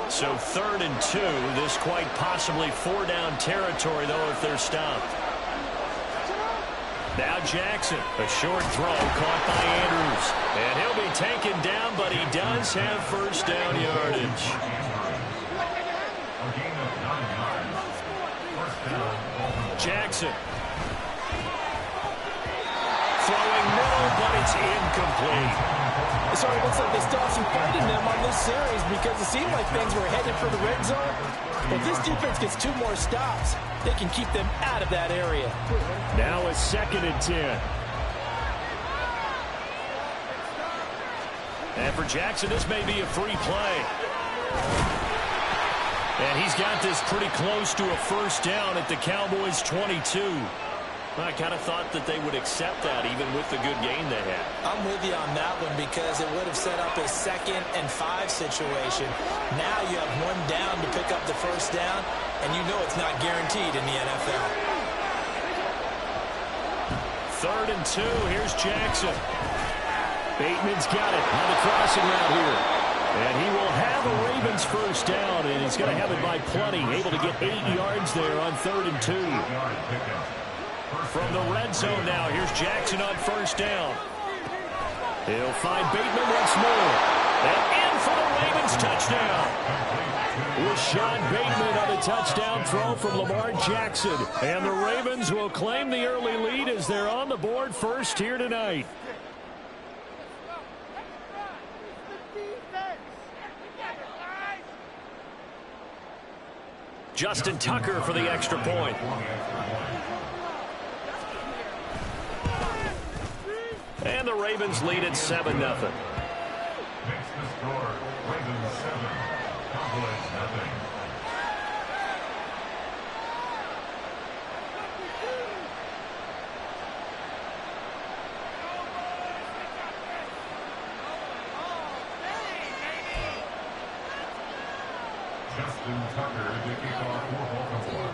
So 3rd and 2. This quite possibly 4-down territory, though, if they're stopped. Now Jackson, a short throw caught by Andrews. And he'll be taken down, but he does have first down yardage. Jackson. Throwing middle, but it's incomplete. So it looks like they still have some fight in them on this series because it seemed like things were headed for the red zone. If this defense gets 2 more stops, they can keep them out of that area. Now it's 2nd and 10. And for Jackson, this may be a free play. And he's got this pretty close to a first down at the Cowboys' 22. I kind of thought that they would accept that even with the good game they had. I'm with you on that one because it would have set up a 2nd and 5 situation. Now you have 1 down to pick up the first down, and you know it's not guaranteed in the NFL. 3rd and 2. Here's Jackson. Bateman's got it on the crossing route here. And he will have a Ravens first down, and he's going to have it by plenty. Able to get 8 yards there on 3rd and 2. From the red zone now, here's Jackson on first down. He'll find Bateman once more. And in for the Ravens touchdown. Rashad Bateman on a touchdown throw from Lamar Jackson. And the Ravens will claim the early lead as they're on the board first here tonight. Justin Tucker for the extra point. And the Ravens lead at 7-0. Makes the score Ravens 7, Cowboys nothing. Justin Tucker to kick off for Baltimore.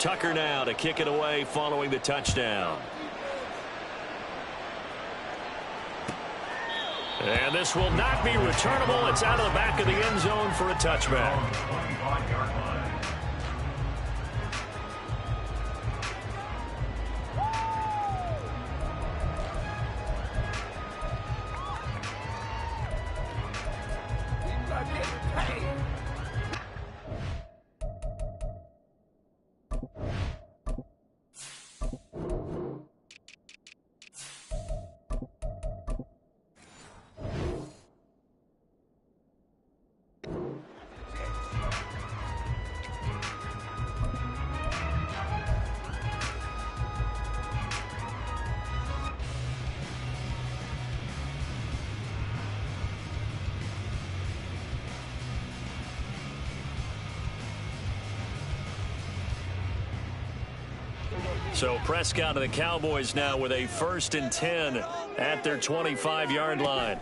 Tucker now to kick it away following the touchdown. And this will not be returnable. It's out of the back of the end zone for a touchback. So Prescott of the Cowboys now with a 1st and 10 at their 25-yard line.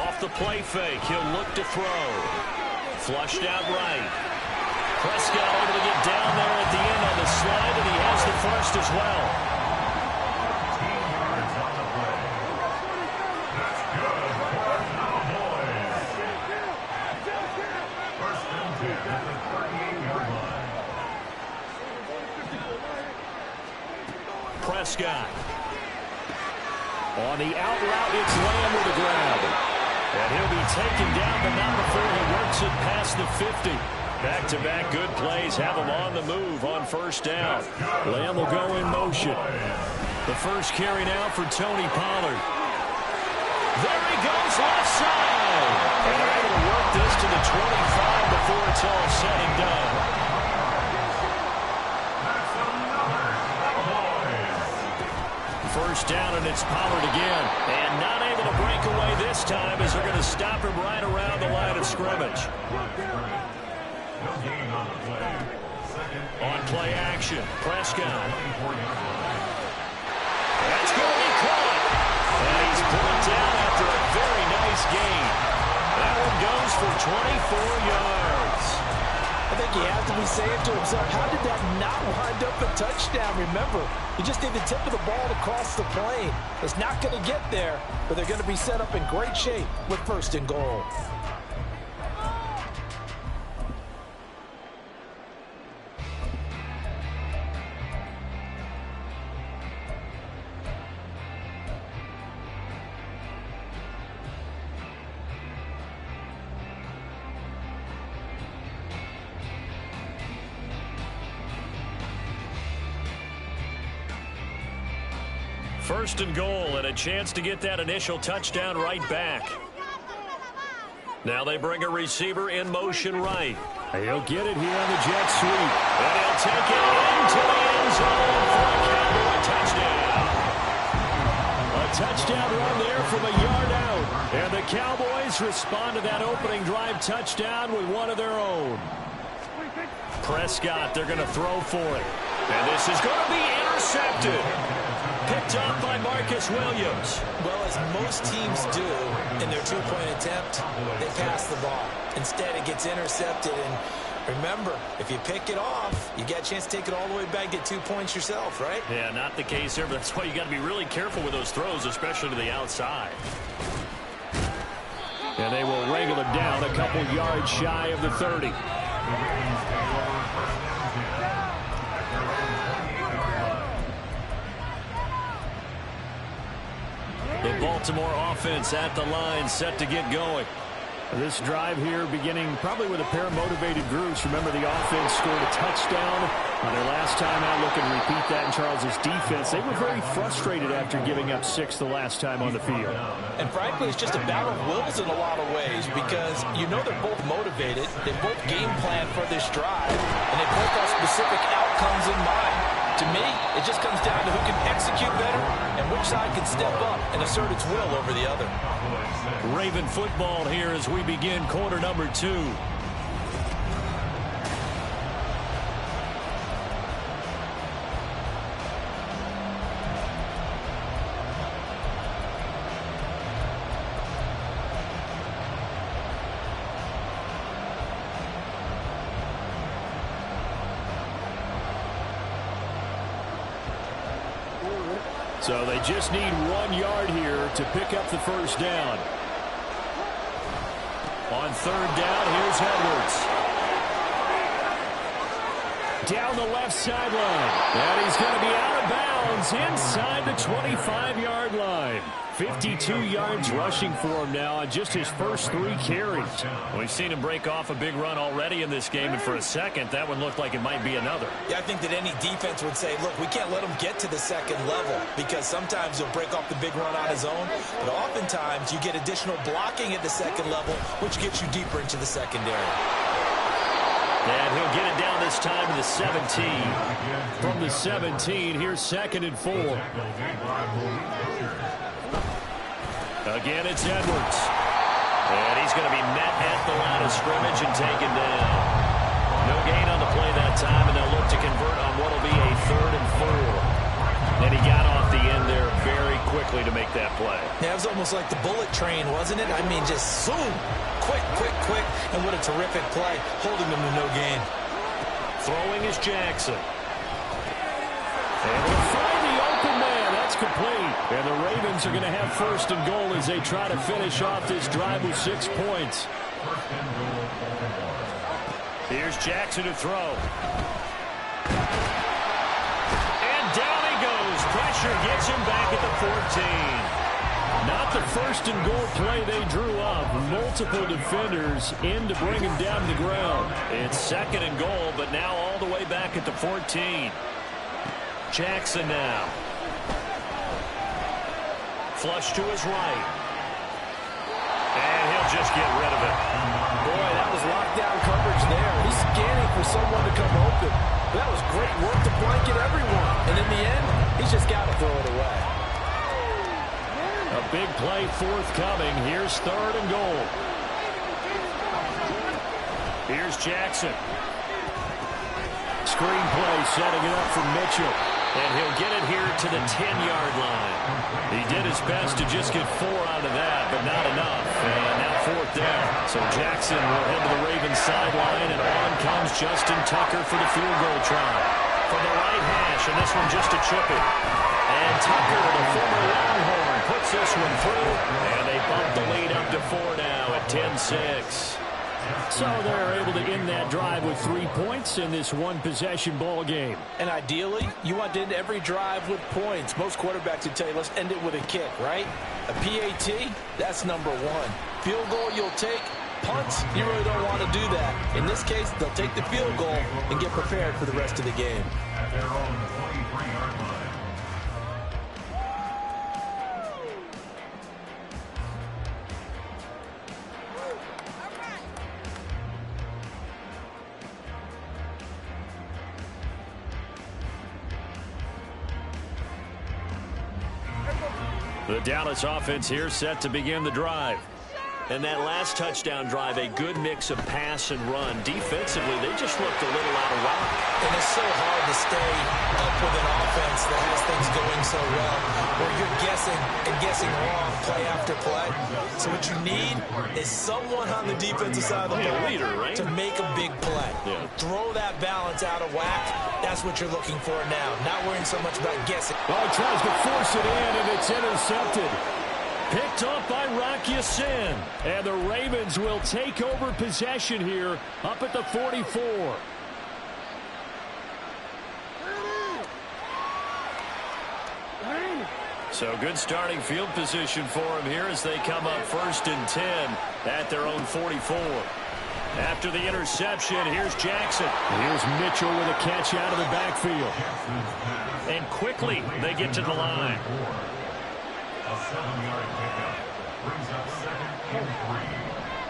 Off the play fake, he'll look to throw. Flushed out right. Prescott able to get down there at the end on the slide, and he has the first as well. 10 yards on the play. That's good for the Cowboys. 1st and 10 at the 38-yard line. Prescott. On the out route, it's Lamb with a grab. And he'll be taken down, but not before he works it past the 50. Back-to-back good plays have him on the move on first down. Lamb will go in motion. The first carry now for Tony Pollard. There he goes, left side. And they're able to work this to the 25 before it's all said and done. First down, and it's Pollard again. And not able to break away this time as they're going to stop him right around the line of scrimmage. On play action, Prescott. That's going to be caught. And he's pulled down after a very nice gain. That one goes for 24 yards. I think he has to be saying to himself, how did that not wind up a touchdown? Remember, you just need the tip of the ball to cross the plane. It's not going to get there, but they're going to be set up in great shape with 1st and goal. First and goal, and a chance to get that initial touchdown right back. Now they bring a receiver in motion right. He'll get it here on the jet sweep. And he'll take it into the end zone for a Cowboy touchdown. A touchdown run there from a yard out. And the Cowboys respond to that opening drive touchdown with one of their own. Prescott, they're going to throw for it. And this is going to be intercepted. Picked up by Marcus Williams. Well, as most teams do in their two-point attempt, they pass the ball. Instead, it gets intercepted. And remember, if you pick it off, you get a chance to take it all the way back, get 2 points yourself, right? Yeah, not the case here, but that's why you got to be really careful with those throws, especially to the outside. And they will wrangle him down a couple yards shy of the 30. The Baltimore offense at the line, set to get going. This drive here beginning probably with a pair of motivated groups. Remember, the offense scored a touchdown on their last time out. Looking to repeat that in Charles's defense. They were very frustrated after giving up 6 the last time on the field. And frankly, it's just a battle of wills in a lot of ways because you know they're both motivated. They both game plan for this drive, and they both have specific outcomes in mind. To me, it just comes down to who can execute better and which side can step up and assert its will over the other. Raven football here as we begin quarter number 2. So they just need 1 yard here to pick up the first down. On 3rd down, here's Edwards. Down the left sideline. And he's going to be out of bounds inside the 25-yard line. 52 yards rushing for him now on just his first 3 carries. We've seen him break off a big run already in this game, and for a second, that one looked like it might be another. Yeah, I think that any defense would say, look, we can't let him get to the second level because sometimes he'll break off the big run on his own, but oftentimes you get additional blocking at the second level, which gets you deeper into the secondary. And he'll get it down this time to the 17. From the 17, here's 2nd and 4. Again, it's Edwards. And he's going to be met at the line of scrimmage and taken down. No gain on the play that time, and they'll look to convert on what will be a 3rd and 4. And he got off the end there very quickly to make that play. Yeah, it was almost like the bullet train, wasn't it? I mean, just zoom. Quick, quick, quick. And what a terrific play, holding them to no gain. Throwing is Jackson. And we'll find the open man. That's complete. And the Ravens are going to have 1st and goal as they try to finish off this drive with 6 points. Here's Jackson to throw. And down he goes. Pressure gets him back at the 14. Not the 1st and goal play they drew up. Multiple defenders in to bring him down to the ground. It's 2nd and goal, but now all the way back at the 14. Jackson now. Flush to his right. And he'll just get rid of it. Boy, that was lockdown coverage there. He's scanning for someone to come open. That was great work to blanket everyone. And in the end, he's just got to throw it away. A big play forthcoming. Here's 3rd and goal. Here's Jackson. Screen play setting it up for Mitchell. And he'll get it here to the 10-yard line. He did his best to just get 4 out of that, but not enough. And now 4th down. So Jackson will head to the Ravens sideline, and on comes Justin Tucker for the field goal try. From the right hash, and this one just to chip it. And Tucker, the former Longhorn, puts this one through, and they bump the lead up to 4 now at 10-6. So they're able to end that drive with 3 points in this one-possession ball game. And ideally, you want to end every drive with points. Most quarterbacks would tell you, let's end it with a kick, right? A PAT, that's number one. Field goal you'll take. Punts, you really don't want to do that. In this case, they'll take the field goal and get prepared for the rest of the game. At their own 23-yard line. The Dallas offense here set to begin the drive. And that last touchdown drive, a good mix of pass and run. Defensively, they just looked a little out of whack. And it's so hard to stay up with an offense that has things going so well, where you're guessing and guessing wrong play after play. So what you need is someone on the defensive side of the ball leader, right? to make a big play. Yeah. Throw that balance out of whack. That's what you're looking for now. Not worrying so much about guessing. Well, he tries to force it in, and it's intercepted. Picked up by Rocky Sin. And the Ravens will take over possession here up at the 44. So good starting field position for him here as they come up 1st and 10 at their own 44. After the interception, here's Jackson. Here's Mitchell with a catch out of the backfield. And quickly they get to the line. A 7-yard pickup brings up 2nd and 3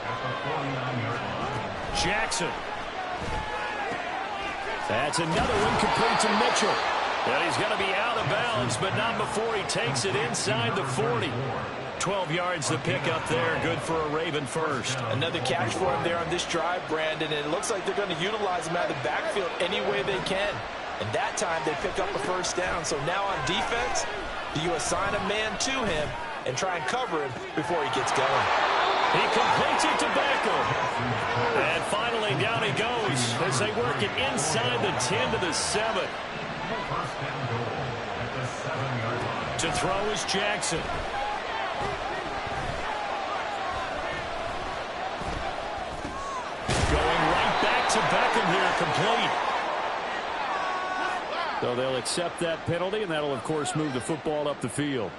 at the 49-yard line. Jackson. That's another one complete to Mitchell. And he's going to be out of bounds, but not before he takes it inside the 40. 12 yards the pickup there. Good for a Raven first. Another catch for him there on this drive, Brandon. And it looks like they're going to utilize him out of the backfield any way they can. And that time they pick up a first down. So now on defense, do you assign a man to him and try and cover him before he gets going? He completes it to Beckham. And finally down he goes as they work it inside the 10 to the 7. First and goal at the 7-yard line. To throw is Jackson. Going right back to Beckham here, complete. So they'll accept that penalty, and that'll, of course, move the football up the field.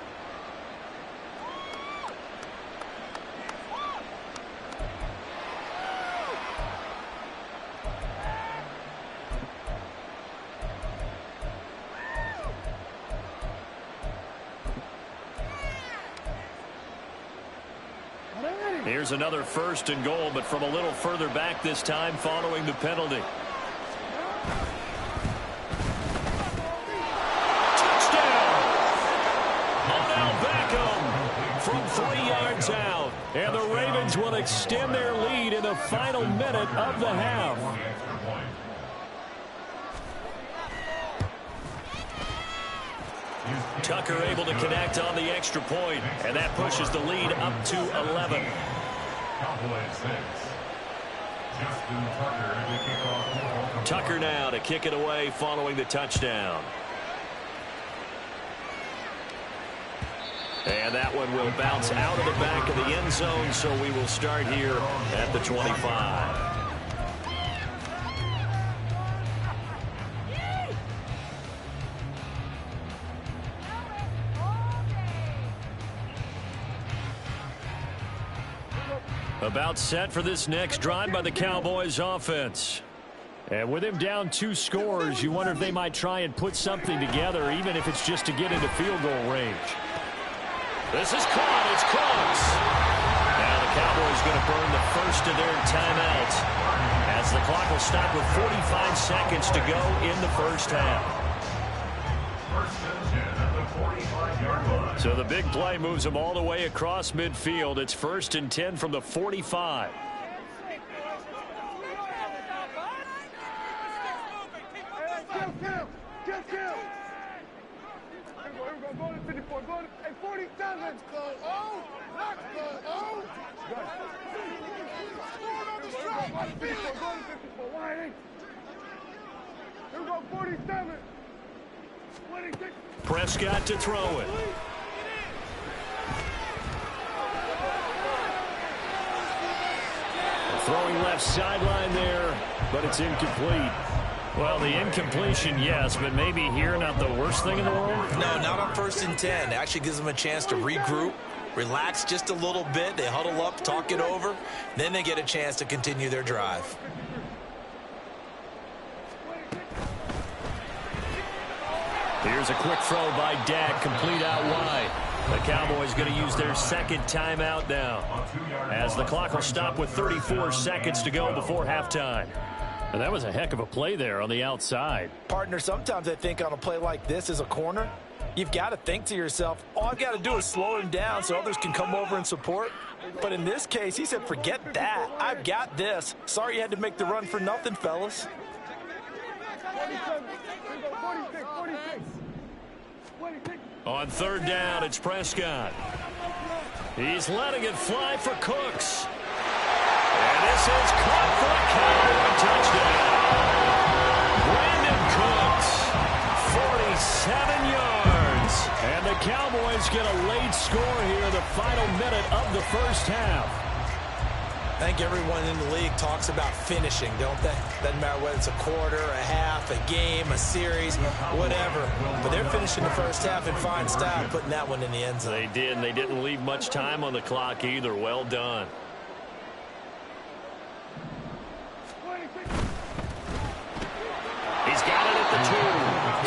Here's another 1st and goal, but from a little further back this time following the penalty. Touchdown! Odell Beckham from 3 yards out. And the Ravens will extend their lead in the final minute of the half. Tucker able to connect on the extra point, and that pushes the lead up to 11. Cowboys 6. Justin Tucker to kick off. Tucker now to kick it away following the touchdown. And that one will bounce out of the back of the end zone, so we will start here at the 25. About set for this next drive by the Cowboys offense. And with him down 2 scores, you wonder if they might try and put something together, even if it's just to get into field goal range. This is caught. It's close. Now the Cowboys going to burn the first of their timeouts as the clock will stop with 45 seconds to go in the first half. First and 10 at the 45-yard line. So the big play moves them all the way across midfield. It's 1st and 10 from the 45. Go to 54. Go to 47. Let's go. Oh! Let's go. Oh! Good. 54, go to 54, wide 8. Here we go, 47. 26. Prescott to throw it. Throwing left sideline there, but it's incomplete. Well, the incompletion, yes, but maybe here not the worst thing in the world? No, not on 1st and 10. It actually gives them a chance to regroup, relax just a little bit. They huddle up, talk it over. Then they get a chance to continue their drive. Here's a quick throw by Dak, complete out wide. The Cowboys going to use their second timeout now, as the clock will stop with 34 seconds to go before halftime. And that was a heck of a play there on the outside. Partner, sometimes I think on a play like this as a corner, you've got to think to yourself, all I've got to do is slow him down so others can come over and support. But in this case, he said, forget that. I've got this. Sorry you had to make the run for nothing, fellas. 47. Here we go, 46, 46. 26. On 3rd down, it's Prescott. He's letting it fly for Cooks. And this is caught for a Cowboy touchdown. Brandon Cooks, 47 yards. And the Cowboys get a late score here, the final minute of the first half. I think everyone in the league talks about finishing, don't they? Doesn't matter whether it's a quarter, a half, a game, a series, whatever. But they're finishing the first half in fine style, putting that one in the end zone. They did, and they didn't leave much time on the clock either. Well done. He's got it at the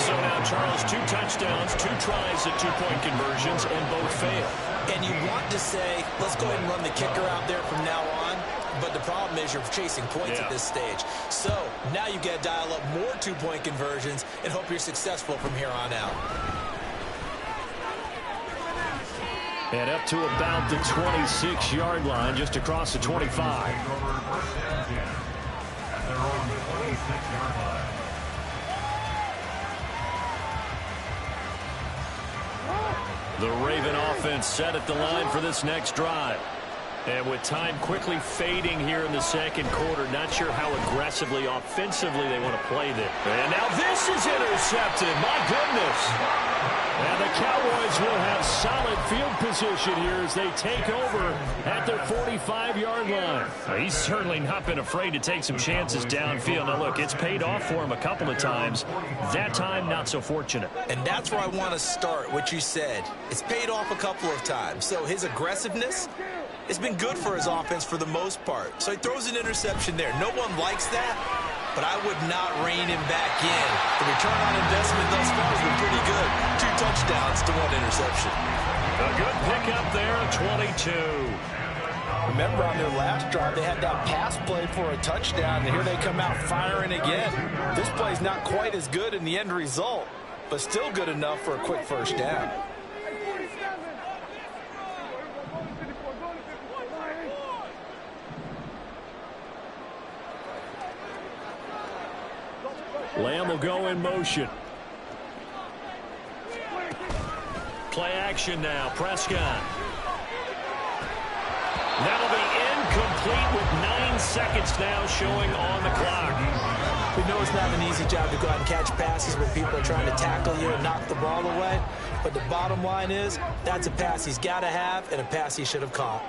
2. So now, Charles, 2 touchdowns, 2 tries at 2-point conversions, and both fail. And you want to say, let's go ahead and run the kicker out there from now on. But the problem is you're chasing points at this stage. So now you got to dial up more 2-point conversions and hope you're successful from here on out. And up to about the 26-yard line, just across the 25. The Raven offense set at the line for this next drive. And with time quickly fading here in the second quarter, not sure how aggressively, offensively they want to play this. And now this is intercepted. My goodness. And the Cowboys will have solid field position here as they take over at their 45-yard line. He's certainly not been afraid to take some chances downfield. Now, look, it's paid off for him a couple of times. That time, not so fortunate. And that's where I want to start, what you said. It's paid off a couple of times. So his aggressiveness, it's been good for his offense for the most part. So he throws an interception there. No one likes that, but I would not rein him back in. The return on investment thus far has been pretty good. 2 touchdowns to 1 interception. A good pickup there, 22. Remember on their last drive, they had that pass play for a touchdown, and here they come out firing again. This play's not quite as good in the end result, but still good enough for a quick first down. Lamb will go in motion. Play action now. Prescott. That'll be incomplete with 9 seconds now showing on the clock. We know it's not an easy job to go out and catch passes when people are trying to tackle you and knock the ball away. But the bottom line is, that's a pass he's got to have and a pass he should have caught.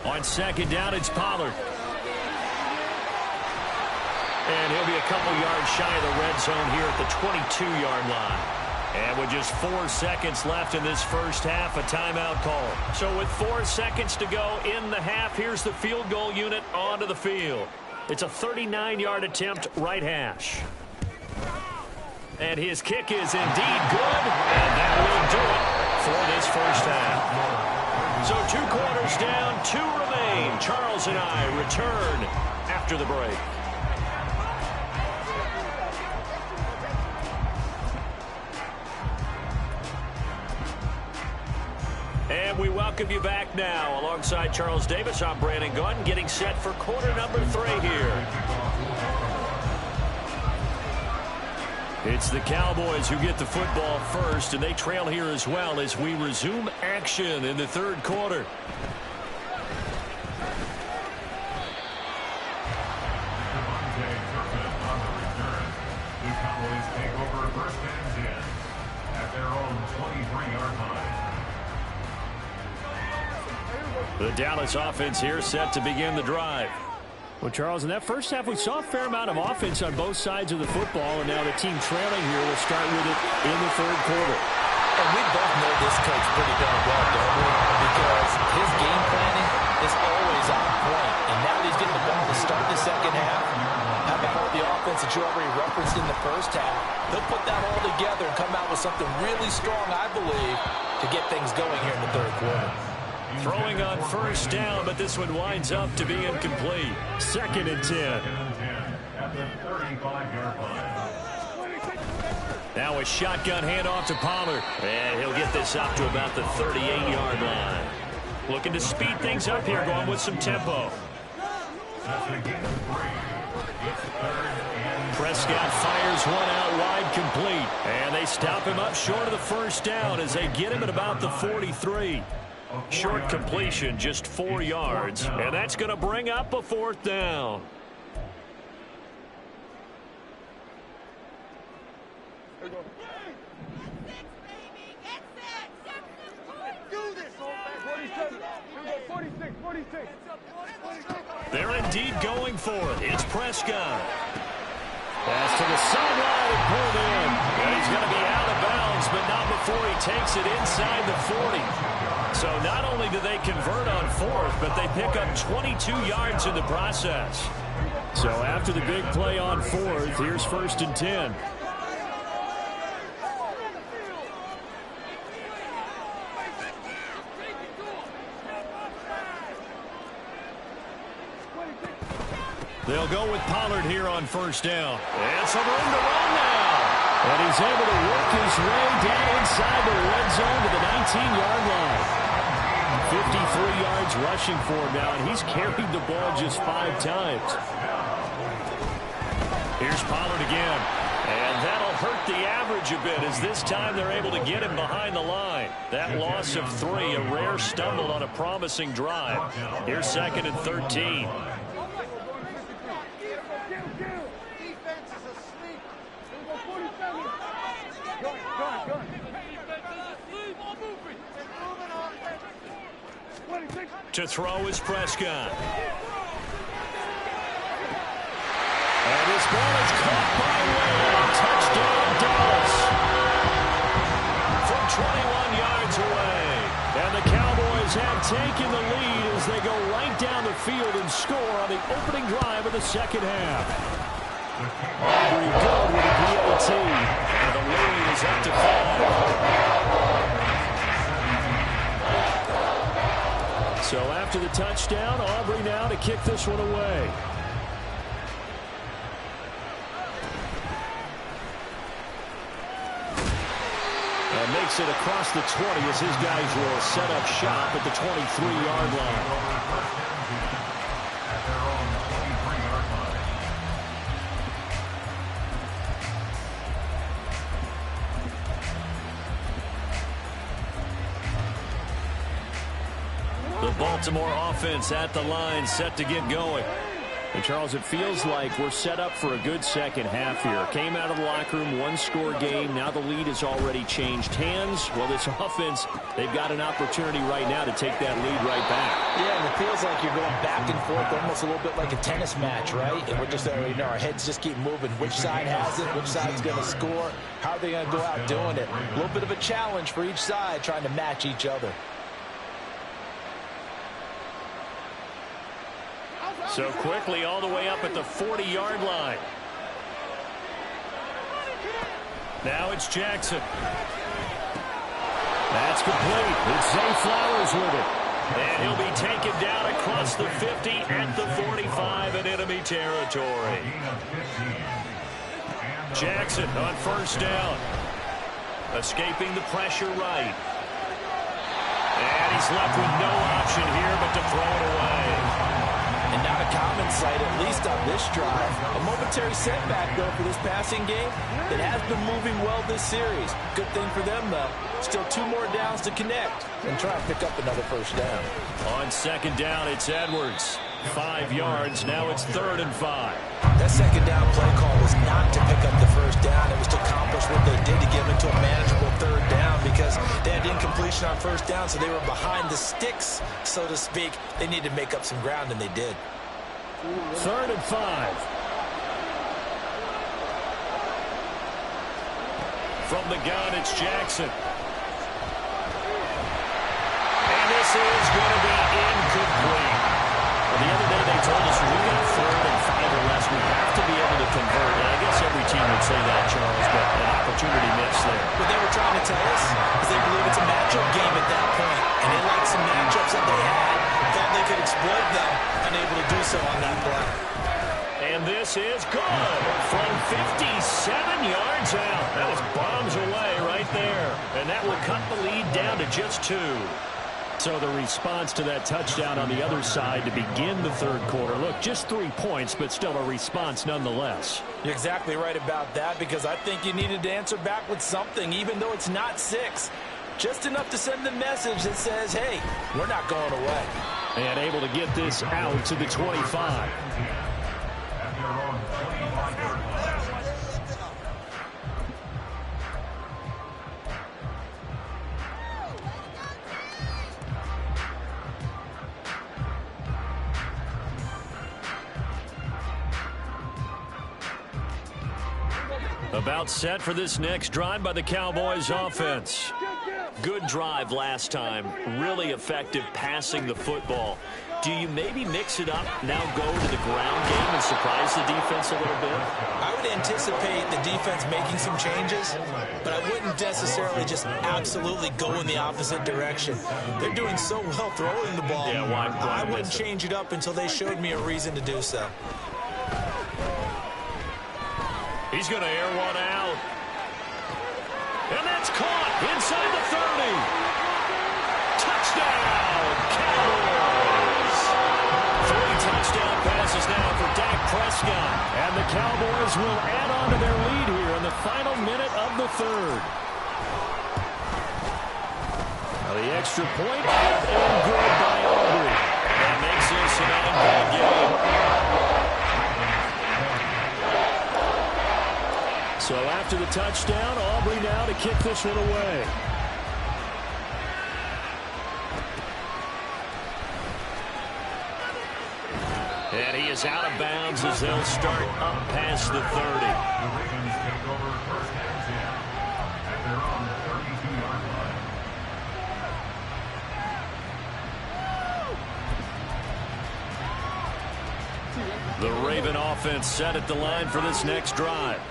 On 2nd down, it's Pollard. And he'll be a couple yards shy of the red zone here at the 22-yard line. And with just 4 seconds left in this first half, a timeout call. So with 4 seconds to go in the half, here's the field goal unit onto the field. It's a 39-yard attempt, right hash. And his kick is indeed good, and that will do it for this first half. So 2 quarters down, 2 remain. Charles and I return after the break. And we welcome you back now. Alongside Charles Davis, I'm Brandon Gunn, getting set for quarter number 3 here. It's the Cowboys who get the football first, and they trail here as well as we resume action in the third quarter. The Cowboys take over first and 10 at their own 23-yard line. The Dallas offense here set to begin the drive. Well, Charles, in that first half, we saw a fair amount of offense on both sides of the football, and now the team trailing here will start with it in the third quarter. And we both know this coach pretty darn well, don't we? Because his game planning is always on point. And now that he's getting the ball to start the second half, how about all the offense that you already referenced in the first half? He'll put that all together and come out with something really strong, I believe, to get things going here in the third quarter. Throwing on first down, but this one winds up to be incomplete. Second and 10. At the 35-yard line. Now a shotgun handoff to Pollard. And he'll get this up to about the 38-yard line. Looking to speed things up here, going with some tempo. Prescott fires one out wide, complete. And they stop him up short of the first down as they get him at about the 43. Short completion, just 4 yards, and that's going to bring up a fourth down. They're indeed going for it. It's Prescott. Pass to the sideline and pulled in. And he's going to be out of bounds, but not before he takes it inside the 40. So not only do they convert on fourth, but they pick up 22 yards in the process. So after the big play on fourth, here's first and 10. They'll go with Pollard here on first down. And some room to run now. And he's able to work his way down inside the red zone to the 19-yard line. 53 yards rushing for him now, and he's carried the ball just 5 times. Here's Pollard again. And that'll hurt the average a bit as this time they're able to get him behind the line. That loss of 3, a rare stumble on a promising drive. Here's second and 13. To throw is Prescott. And this ball is caught by Venom. Touchdown, Dallas. From 21 yards away. And the Cowboys have taken the lead as they go right down the field and score on the opening drive of the second half. Aubrey good with a PAT. And the lead is up to 5. So after the touchdown, Aubrey now to kick this one away. And makes it across the 20 as his guys will set up shop at the 23-yard line. The Baltimore offense at the line, set to get going. And Charles, it feels like we're set up for a good second half here. Came out of the locker room, 1-score game. Now the lead has already changed hands. Well, this offense, they've got an opportunity right now to take that lead right back. Yeah, and it feels like you're going back and forth, almost a little bit like a tennis match, right? And we're just, our heads just keep moving. Which side has it? Which side's going to score? How are they going to go out doing it? A little bit of a challenge for each side, trying to match each other. So quickly all the way up at the 40-yard line. Now it's Jackson. That's complete. It's Zay Flowers with it. And he'll be taken down across the 50 at the 45 in enemy territory. Jackson on first down. Escaping the pressure right. And he's left with no option here but to throw it away. And not a common sight, at least on this drive. A momentary setback, though, for this passing game that has been moving well this series. Good thing for them, though. Still 2 more downs to connect and try and pick up another first down. On second down, it's Edwards. 5 yards. Now it's 3rd and 5. That second down play call was not to pick up the first down. It was to accomplish what they did to get into a manageable 3rd down because they had incompletion on first down, so they were behind the sticks, so to speak. They needed to make up some ground, and they did. 3rd and 5. From the gun, it's Jackson. And this is going to be incomplete. Well, the other day they told us we got 3rd and 5 or less. We have to be able to convert. And I guess every team would say that, Charles, but an opportunity missed there. What they were trying to tell us is they believe it's a matchup game at that point. And they liked some matchups that they had. Thought they could exploit them. Unable to do so on that play. And this is good from 57 yards out. That was bombs away right there. And that will cut the lead down to just 2. So the response to that touchdown on the other side to begin the 3rd quarter. Look, just 3 points, but still a response nonetheless. You're exactly right about that because I think you needed to answer back with something, even though it's not 6. Just enough to send the message that says, hey, we're not going away. And able to get this out to the 25. About set for this next drive by the Cowboys offense. Good drive last time. Really effective passing the football. Do you maybe mix it up, now go to the ground game and surprise the defense a little bit? I would anticipate the defense making some changes, but I wouldn't necessarily just absolutely go in the opposite direction. They're doing so well throwing the ball. Yeah, why I wouldn't change it up until they showed me a reason to do so. He's going to air one out. And that's caught inside the 30. Touchdown, Cowboys. 3 touchdown passes now for Dak Prescott. And the Cowboys will add on to their lead here in the final minute of the 3rd. Now the extra point up and good by Aubrey. That makes this an 9-point game. So after the touchdown, Aubrey now to kick this one away. And he is out of bounds as they'll start up past the 30. The Ravens take over 1st and 10 at their own 32-yard line. The Raven offense set at the line for this next drive.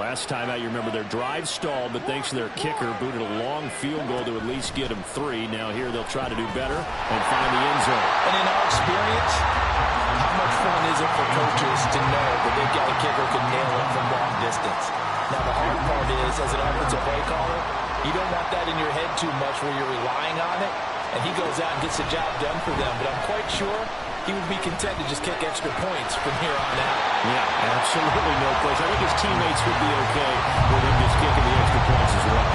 Last time out, you remember their drive stalled, but thanks to their kicker, booted a long field goal to at least get them 3. Now here they'll try to do better and find the end zone. And in our experience, how much fun is it for coaches to know that they've got a kicker who can nail it from long distance? Now the hard part is, as an offensive play caller, you don't want that in your head too much where you're relying on it, and he goes out and gets the job done for them. But I'm quite sure he would be content to just kick extra points from here on out. Yeah, absolutely no place. I think his teammates would be okay with him just kicking the extra points as well.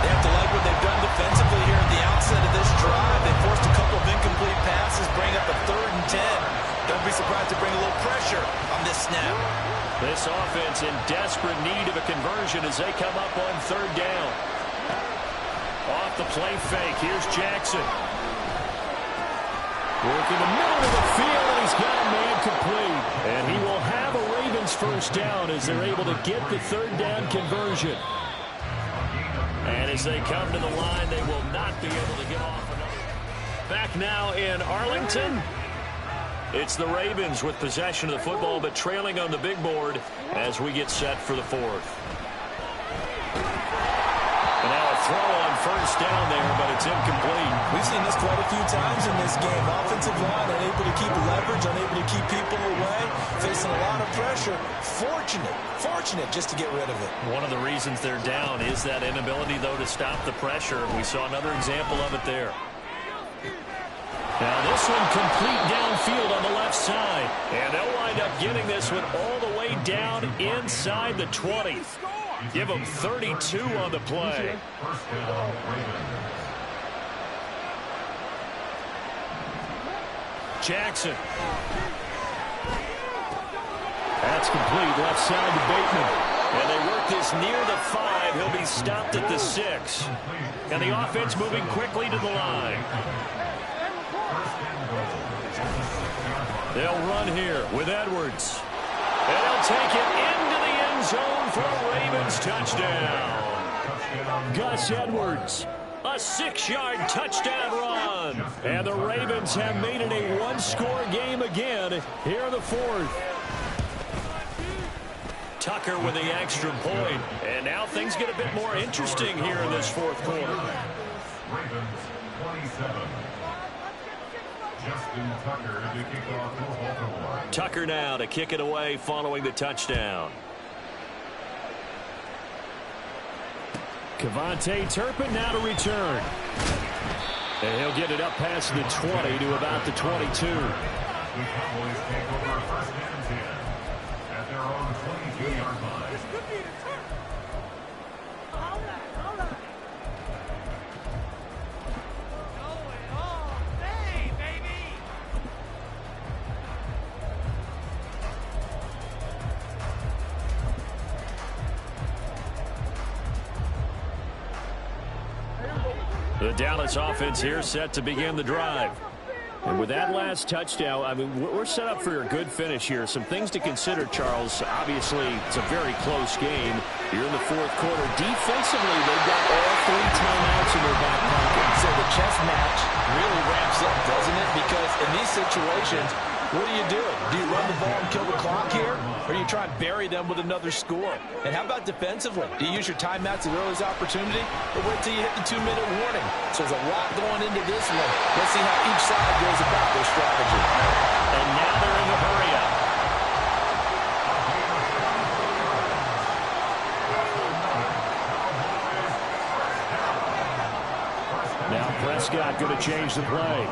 They have to like what they've done defensively here at the outset of this drive. They forced a couple of incomplete passes, bring up a 3rd and 10. Don't be surprised to bring a little pressure on this snap. This offense in desperate need of a conversion as they come up on 3rd down. Off the play fake, here's Jackson. Working the middle of the field, and he's got a man complete. And he will have a Ravens first down as they're able to get the 3rd down conversion. And as they come to the line, they will not be able to get off another. Back now in Arlington. It's the Ravens with possession of the football, but trailing on the big board as we get set for the 4th. And now a throw on first down there, but it's incomplete. We've seen this quite a few times in this game. Offensive line unable to keep leverage, unable to keep people away, facing a lot of pressure. Fortunate just to get rid of it. One of the reasons they're down is that inability, though, to stop the pressure. We saw another example of it there. Now this one complete downfield on the left side. And they'll wind up getting this one all the way down inside the 20. Give them 32 on the play. First down, Ravens. Jackson. That's complete left side to Bateman. And they work this near the 5. He'll be stopped at the 6. And the offense moving quickly to the line. They'll run here with Edwards. And they'll take it into the end zone for a Ravens touchdown. Gus Edwards, a 6-yard touchdown run. And the Ravens have made it a one-score game again here in the 4th. Tucker with the extra point. And now things get a bit more interesting here in this 4th quarter. Ravens 27. Justin Tucker to kick off for Baltimore. Tucker now to kick it away following the touchdown. Kevontae Turpin now to return. And he'll get it up past the 20 to about the 22. The Cowboys take over first and 10 at their own 22-yard line. The Dallas offense here set to begin the drive. And with that last touchdown, I mean, we're set up for a good finish here. Some things to consider, Charles. Obviously, it's a very close game. You're in the 4th quarter. Defensively, they've got all 3 timeouts in their back pocket. So the chess match really ramps up, doesn't it? Because in these situations, what do? Do you run the ball and kill the clock here? Or do you try and bury them with another score? And how about defensively? Do you use your timeouts at earliest opportunity? Or wait till you hit the 2-minute warning? So there's a lot going into this one. Let's see how each side goes about their strategy. And now they're in the hurry-up. Now Prescott going to change the play.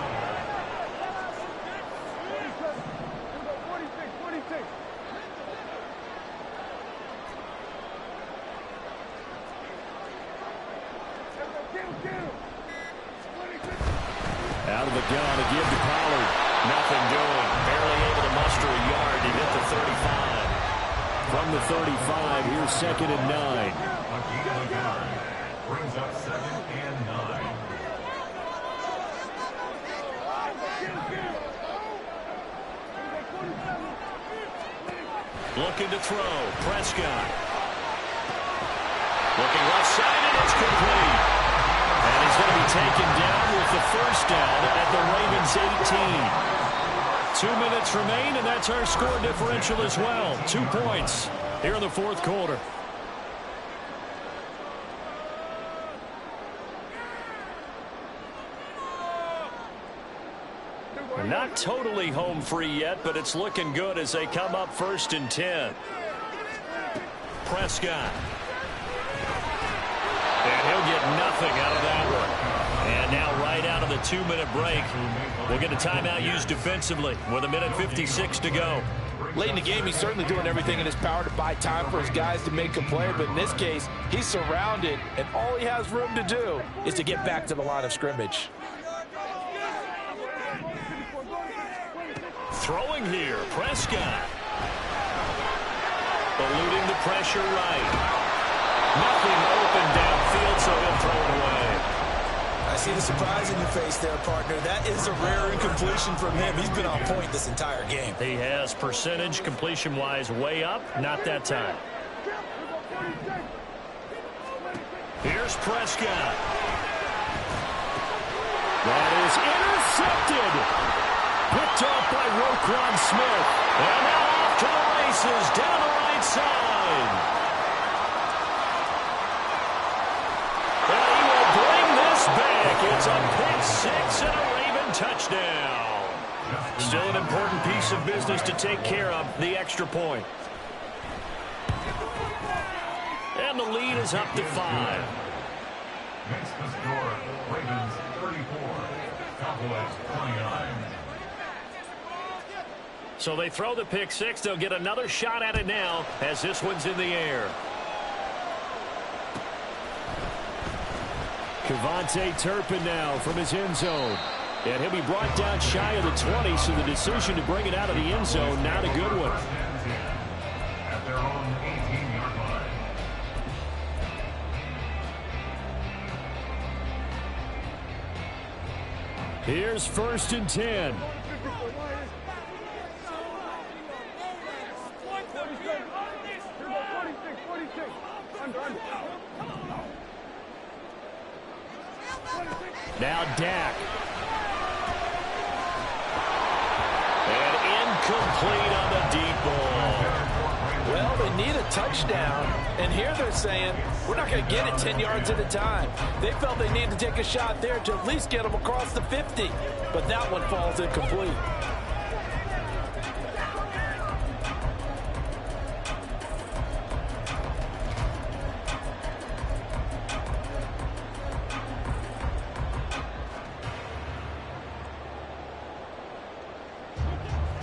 Out of the gun to give to Pollard. Nothing doing. Barely able to muster a yard. He hit the 35. From the 35, here's 2nd and 9. Brings up 2nd and 9. Looking to throw. Prescott. Looking left side, and it's complete. And he's going to be taken down with the first down at the Ravens 18. 2 minutes remain, and that's our score differential as well. 2 points here in the 4th quarter. Not totally home free yet, but it's looking good as they come up 1st and 10. Prescott. And he'll get nothing out of that one. And now right out of the 2-minute break, we'll get a timeout used defensively with 1:56 to go. Late in the game, he's certainly doing everything in his power to buy time for his guys to make a play. But in this case, he's surrounded, and all he has room to do is to get back to the line of scrimmage. Throwing here, Prescott. Eluding the pressure right. Nothing open downfield, so he'll throw it away. I see the surprise in your face there, partner. That is a rare incompletion from him. He's been on point this entire game. He has percentage completion-wise way up. Not that time. Here's Prescott. That is intercepted. Picked off by Roquan Smith. And now off to the races down the right side. And he will bring this back. It's a pick six and a Raven touchdown. Still an important piece of business to take care of, the extra point. And the lead is up to 5. Makes the score, Ravens 34, Cowboys 29. So they throw the pick six. They'll get another shot at it now as this one's in the air. Kevontae Turpin now from his end zone. And he'll be brought down shy of the 20, so the decision to bring it out of the end zone, not a good one. At their own 18-yard line. Here's 1st and 10. Now Dak. And incomplete on the deep ball. Well, they need a touchdown, and here they're saying, we're not going to get it 10 yards at a time. They felt they needed to take a shot there to at least get them across the 50, but that one falls incomplete.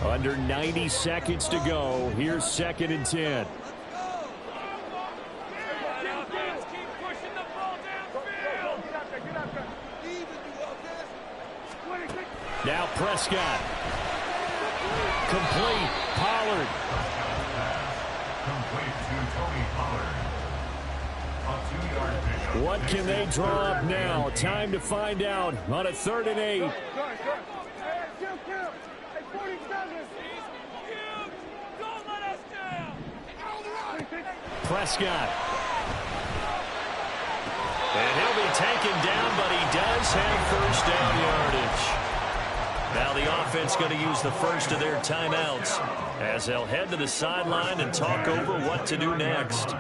Under 90 seconds to go. Here's 2nd and 10. Now Prescott. Complete. Pollard. Complete to Tony Pollard. A 2-yard pickup. What can they draw up now? Time to find out on a 3rd and 8. Prescott. And he'll be taken down, but he does have 1st down yardage. Now the offense going to use the first of their timeouts as they'll head to the sideline and talk over what to do next.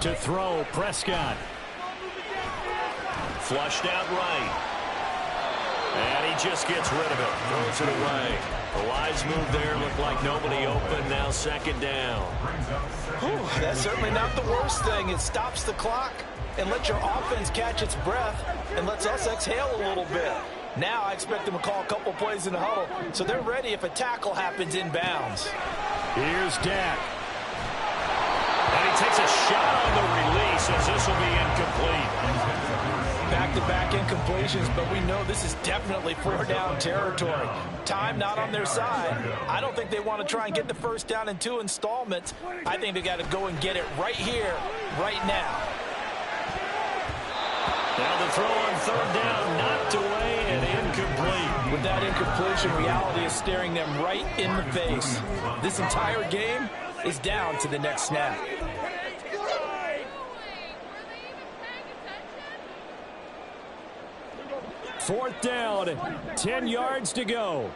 To throw, Prescott. Flushed out right. And he just gets rid of it. Throws it away. A wise move there. Looked like nobody open. Now 2nd down. Whew, that's certainly not the worst thing. It stops the clock and lets your offense catch its breath and lets us exhale a little bit. Now I expect them to call a couple plays in the huddle so they're ready if a tackle happens inbounds. Here's Dak. And he takes a shot on the release as this will be incomplete. Back-to-back incompletions, but we know this is definitely 4-down territory. Time not on their side. I don't think they want to try and get the 1st down in 2 installments. I think they got to go and get it right here, right now. Now the throw on 3rd down, knocked away and incomplete. With that incompletion, reality is staring them right in the face. This entire game is down to the next snap. 4th down, 10 yards to go.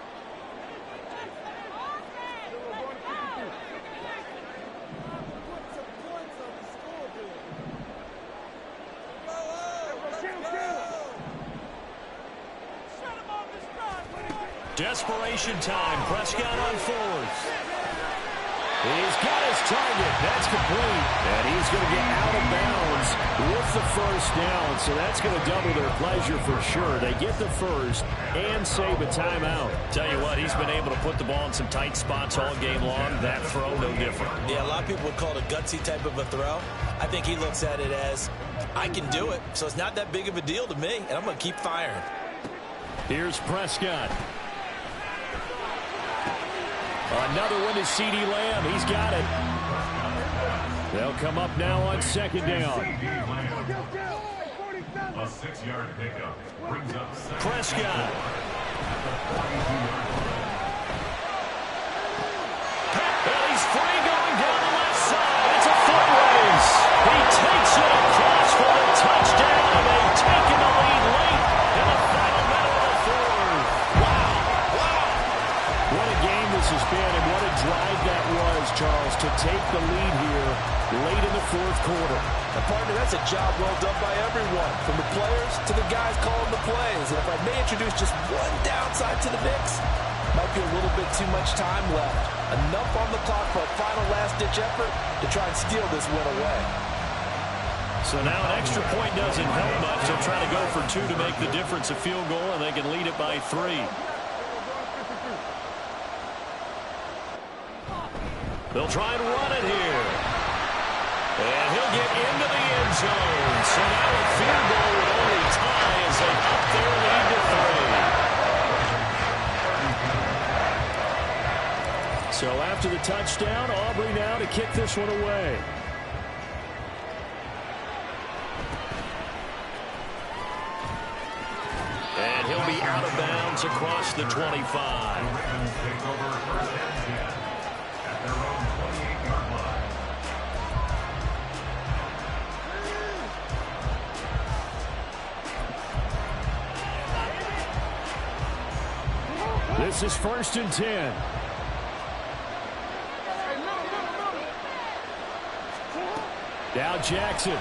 Desperation time. Prescott on 4th. He's got his target. That's complete. And he's going to get out of bounds with the 1st down. So that's going to double their pleasure for sure. They get the 1st and save a timeout. Tell you what, he's been able to put the ball in some tight spots all game long. That throw, no different. Yeah, a lot of people would call it a gutsy type of a throw. I think he looks at it as, I can do it, so it's not that big of a deal to me, and I'm going to keep firing. Here's Prescott. Another one is C.D. Lamb. He's got it. They'll come up now on 2nd down. A 6-yard pickup brings up Prescott. And he's free going down the left side. It's a foot race. He takes it across for the touchdown, and they've taken the lead late in the final minute of the 4th. Wow. What a game this has been, and what a drive that was, Charles, to take the lead here late in the 4th quarter. And partner, that's a job well done by everyone, from the players to the guys calling the plays. And if I may introduce just one downside to the mix, Might be a little bit too much time left. Enough on the clock for a final last-ditch effort to try and steal this win away. So now an extra point doesn't help much. They'll try to go for 2 to make the difference a field goal, and they can lead it by 3. They'll try and run it here. And he'll get into the end zone. So now a field goal would only tie as they up their lead to 3. So after the touchdown, Aubrey now to kick this one away. And he'll be out of bounds across the 25. Ravens take over first and 10 at their own 28-yard line. This is 1st and 10. Now Jackson.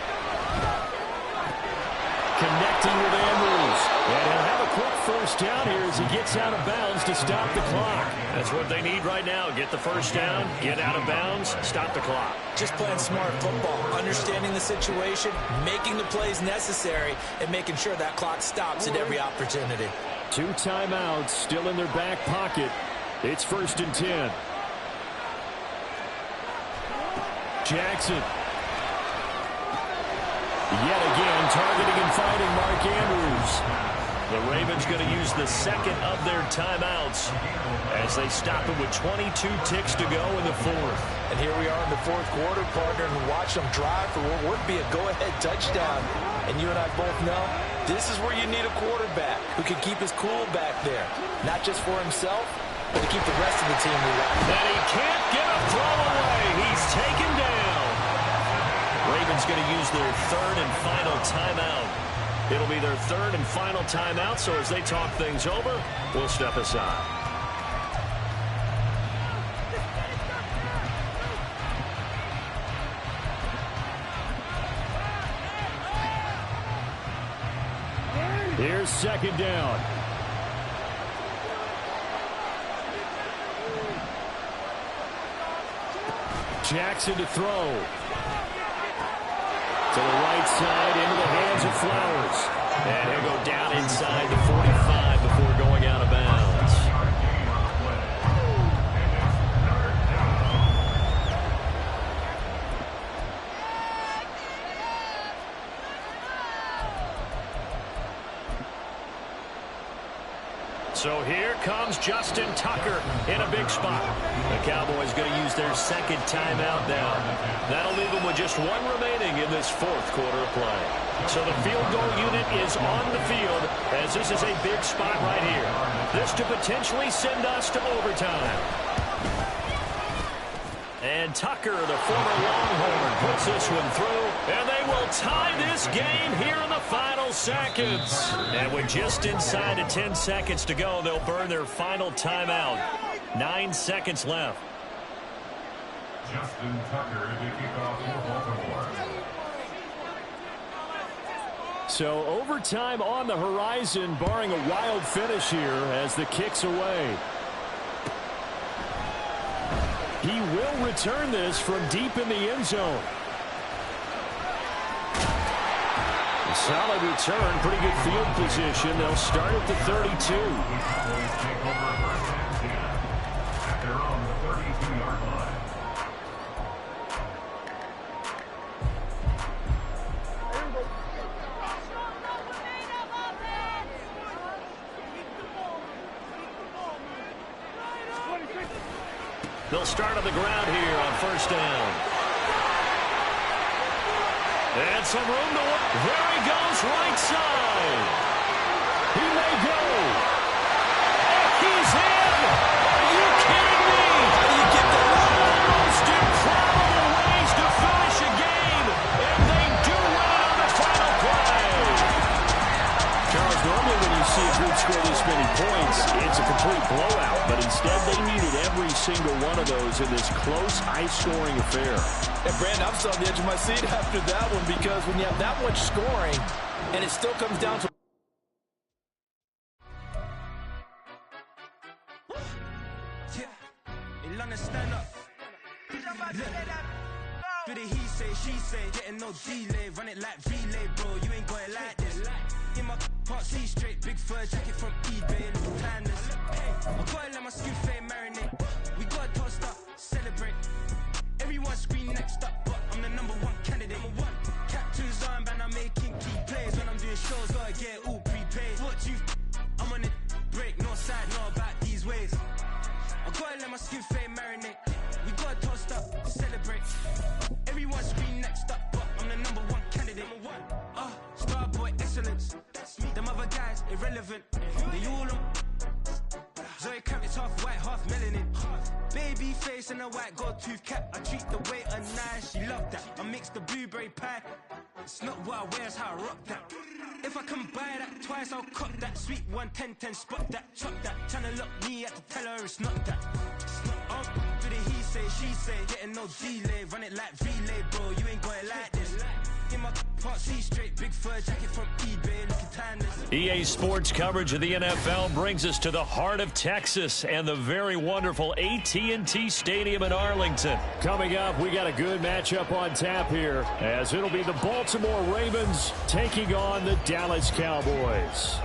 Connecting with Andrews. And he'll have a quick first down here as he gets out of bounds to stop the clock. That's what they need right now. Get the first down, get out of bounds, stop the clock. Just playing smart football, understanding the situation, making the plays necessary, and making sure that clock stops at every opportunity. 2 timeouts still in their back pocket. It's 1st and 10. Jackson. Yet again, targeting and finding Mark Andrews. The Ravens going to use the second of their timeouts as they stop it with 22 ticks to go in the 4th. And here we are in the 4th quarter, partner, and watch them drive for what would be a go-ahead touchdown. And you and I both know this is where you need a quarterback who can keep his cool back there, not just for himself, but to keep the rest of the team relaxed. And he can't get a throw away. He's taken down. Ravens going to use their 3rd and final timeout. It'll be their 3rd and final timeout, so as they talk things over, we'll step aside. Here's 2nd down. Jackson to throw. To the right side, into the hands of Flowers. And he'll go down inside the 45 before going out of bounds. So here comes Justin Tucker in a big spot. The Cowboys going to use their 2nd timeout now. That'll leave them with just 1 remaining in this 4th quarter of play. So the field goal unit is on the field as this is a big spot right here. This to potentially send us to overtime. And Tucker, the former Longhorn, puts this one through, and they will tie this game here in the final seconds. And with just inside of 10 seconds to go, they'll burn their final timeout. 9 seconds left. Justin Tucker to kick off for Baltimore. So overtime on the horizon, barring a wild finish here as the kick's away. He will return this from deep in the end zone. A solid return, pretty good field position. They'll start at the 32. Cowboys take over first and 10 at their own 32-yard line. They'll start on the ground here on 1st down. And some room to work. There he goes, right side. He may go. He's in. Are you kidding me? How do you get that out? Most improbable ways to finish a game. And they do win it on the final play. Charles, normally when you see a group score this many points, it's a complete blowout. But instead, they needed every single one of those in this close, high-scoring affair. And Brandon, I'm still on the edge of my seat after that one because when you have that much scoring and it still comes down to understand up. Look, he say, she say, getting no delay, run it like relay, bro. You ain't got it like this. In my can't see straight, big fur jacket from eBay, look timeless. I gotta let my skin fade marinate. We gotta toast up, celebrate. Everyone scream next up, but I'm the #1 candidate. Captain's armband, I'm making key plays. When I'm doing shows, gotta get all prepaid. What you I'm on it, break, no side, no about these ways. I gotta let my skin fade marinate. We gotta toast up, celebrate. Everyone scream next up, but I'm the #1 candidate. Starboy excellence. Them other guys irrelevant. They all on Zoe Kravitz, half white, half melanin. Baby face and a white gold tooth cap. I treat the waiter nice, she love that. I mix the blueberry pie. It's not what I wear, it's how I rock that. If I can buy that twice, I'll cop that. Sweet 110, spot that, chop that. Tryna lock me, I have to tell her it's not that. Do the he say, she say, getting no delay. Run it like relay, bro, you ain't got it like this. In my can't see straight, big fur jacket from eBay, looking timeless. EA Sports coverage of the NFL brings us to the heart of Texas and the very wonderful AT&T Stadium in Arlington. Coming up, we got a good matchup on tap here, as it'll be the Baltimore Ravens taking on the Dallas Cowboys.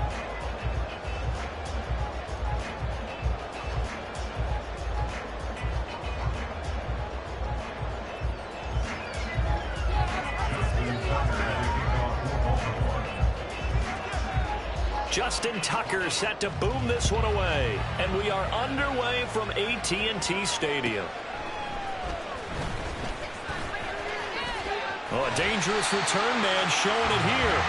Justin Tucker set to boom this one away. And we are underway from AT&T Stadium. Oh, a dangerous return man showing it here.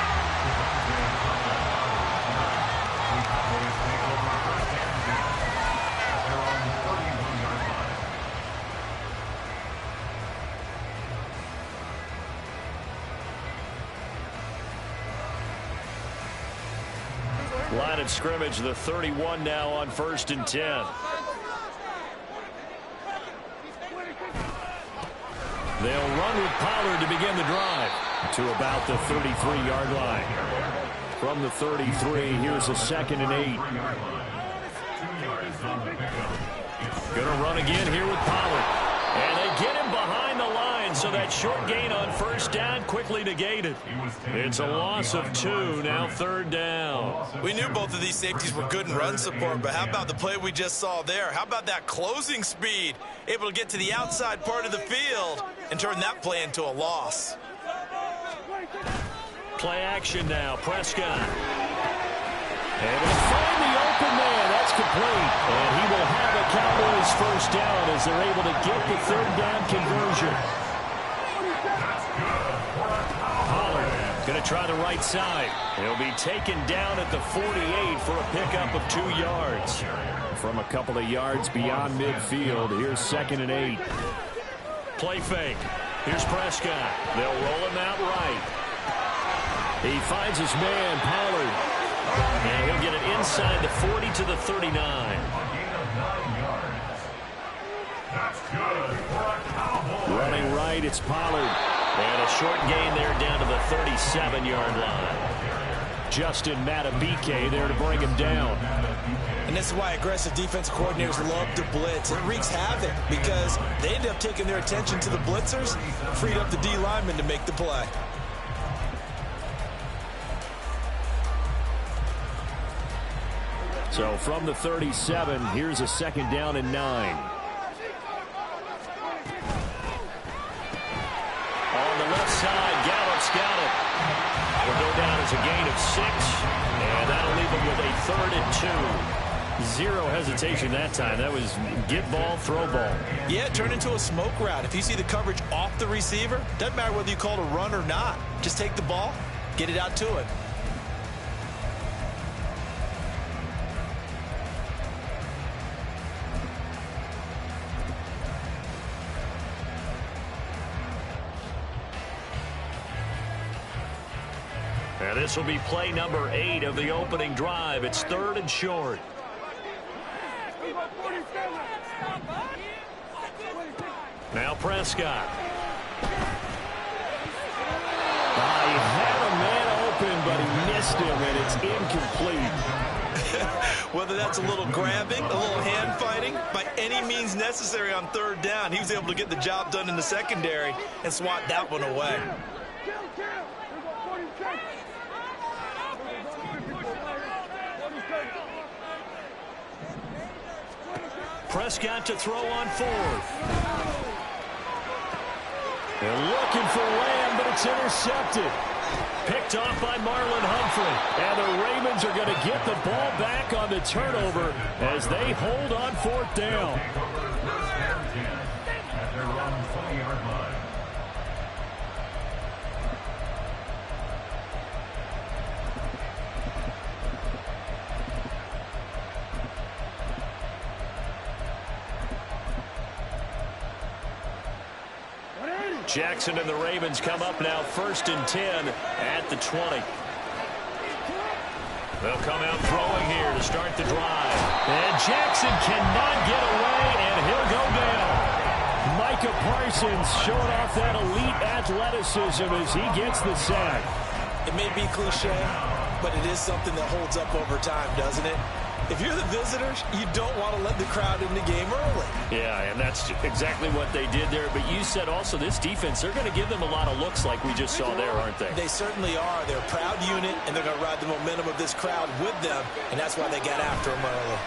Line of scrimmage, the 31 now on 1st and 10. They'll run with Pollard to begin the drive to about the 33-yard line. From the 33, here's a 2nd and 8. Gonna run again here with Pollard. And they get him behind the line, so that short gain on 1st down quickly negated. It's a loss of 2, now 3rd down. We knew both of these safeties were good in run support, but how about the play we just saw there? How about that closing speed? Able to get to the outside part of the field and turn that play into a loss. Play action now, Prescott. And they find the open man. That's complete. And he will have a Cowboys 1st down as they're able to get the 3rd down conversion. Pollard going to try the right side. He'll be taken down at the 48 for a pickup of 2 yards. From a couple of yards beyond midfield, here's 2nd and 8. Play fake. Here's Prescott. They'll roll him out right. He finds his man, Pollard. And he'll get it inside the 40 to the 39. Running right, it's Pollard. And a short gain there down to the 37-yard line. Justin Matabike there to bring him down. And this is why aggressive defensive coordinators love to blitz. It wreaks havoc because they end up taking their attention to the blitzers, freed up the D lineman to make the play. So from the 37, here's a 2nd down and 9. On the left side, Gallup's got it. Will go down as a gain of 6, and that'll leave him with a 3rd and 2. Zero hesitation that time. That was get ball, throw ball. Yeah, turn into a smoke route. If you see the coverage off the receiver, doesn't matter whether you call it a run or not. Just take the ball, get it out to it. And this will be play number 8 of the opening drive. It's 3rd and short. Now Prescott. He had a man open, but he missed him, and it's incomplete. Whether that's a little grabbing, a little hand fighting, by any means necessary on third down, he was able to get the job done in the secondary and swat that one away. Prescott to throw on fourth. They're looking for Lamb, but it's intercepted. Picked off by Marlon Humphrey. And the Ravens are going to get the ball back on the turnover as they hold on fourth down. At their own 20-yard line. Jackson and the Ravens come up now 1st and 10 at the 20. They'll come out throwing here to start the drive. And Jackson cannot get away, and he'll go down. Micah Parsons showing off that elite athleticism as he gets the sack. It may be cliche, but it is something that holds up over time, doesn't it? If you're the visitors, you don't want to let the crowd in the game early. Yeah, and that's exactly what they did there. But you said also this defense, they're going to give them a lot of looks like we just saw there, aren't they? They certainly are. They're a proud unit, and they're going to ride the momentum of this crowd with them, and that's why they got after them early.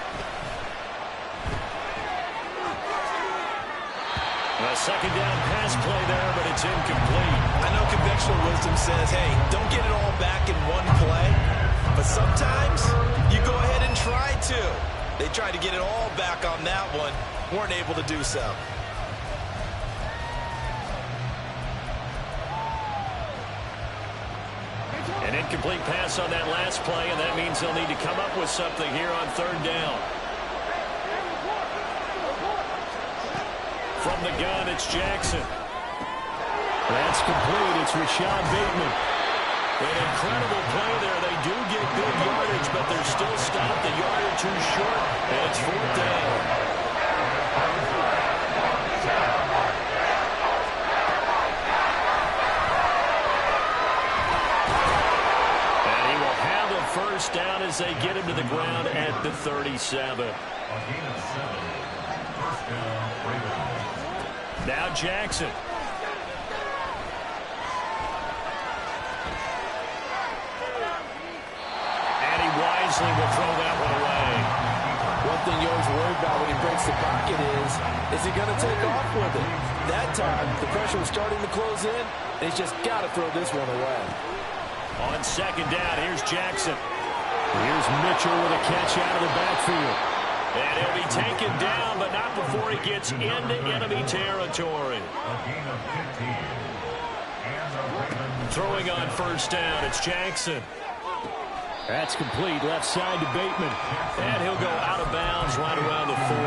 A second down pass play there, but it's incomplete. I know conventional wisdom says, hey, don't get it all back in one play. But sometimes you go ahead and try to. They tried to get it all back on that one. Weren't able to do so. An incomplete pass on that last play, and that means they'll need to come up with something here on third down. From the gun, it's Jackson. That's complete. It's Rashad Bateman. An incredible play there. They do get big yardage, but they're still stopped a yard or two short, and it's fourth down. And he will have a first down as they get him to the ground at the 37. A gain of 7. First down, Ravens. Now Jackson. Wisely will throw that one away. One thing you always worry about when he breaks the pocket is he going to take off with it? That time, the pressure was starting to close in, and he's just got to throw this one away. On second down, here's Jackson. Here's Mitchell with a catch out of the backfield. And he'll be taken down, but not before he gets into enemy territory. A gain of 15. And the Ravens. Throwing on first down, it's Jackson. That's complete, left side to Bateman. And he'll go out of bounds right around the 40.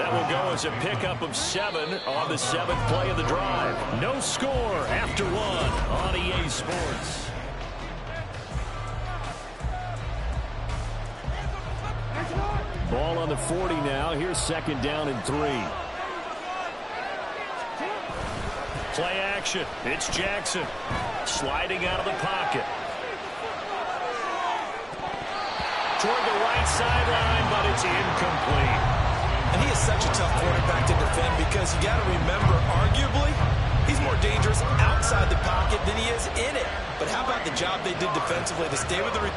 That will go as a pickup of 7 on the 7th play of the drive. No score after 1 on EA Sports. Ball on the 40 now. Here's second down and 3. Play action. It's Jackson. Sliding out of the pocket. Toward the right sideline, but it's incomplete. And he is such a tough quarterback to defend because you got to remember, arguably, he's more dangerous outside the pocket than he is in it. But how about the job they did defensively to stay with the...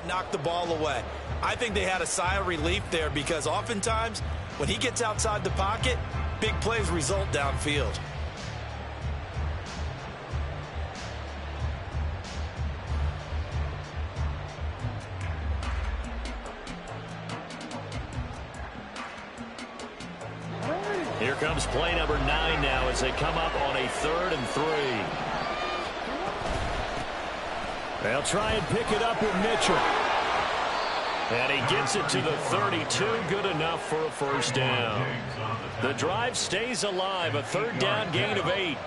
knock the ball away. I think they had a sigh of relief there because oftentimes when he gets outside the pocket, big plays result downfield. Here comes play number 9 now as they come up on a 3rd and 3. They'll try and pick it up with Mitchell. And he gets it to the 32. Good enough for a first down. The drive stays alive. A 3rd down gain of 8.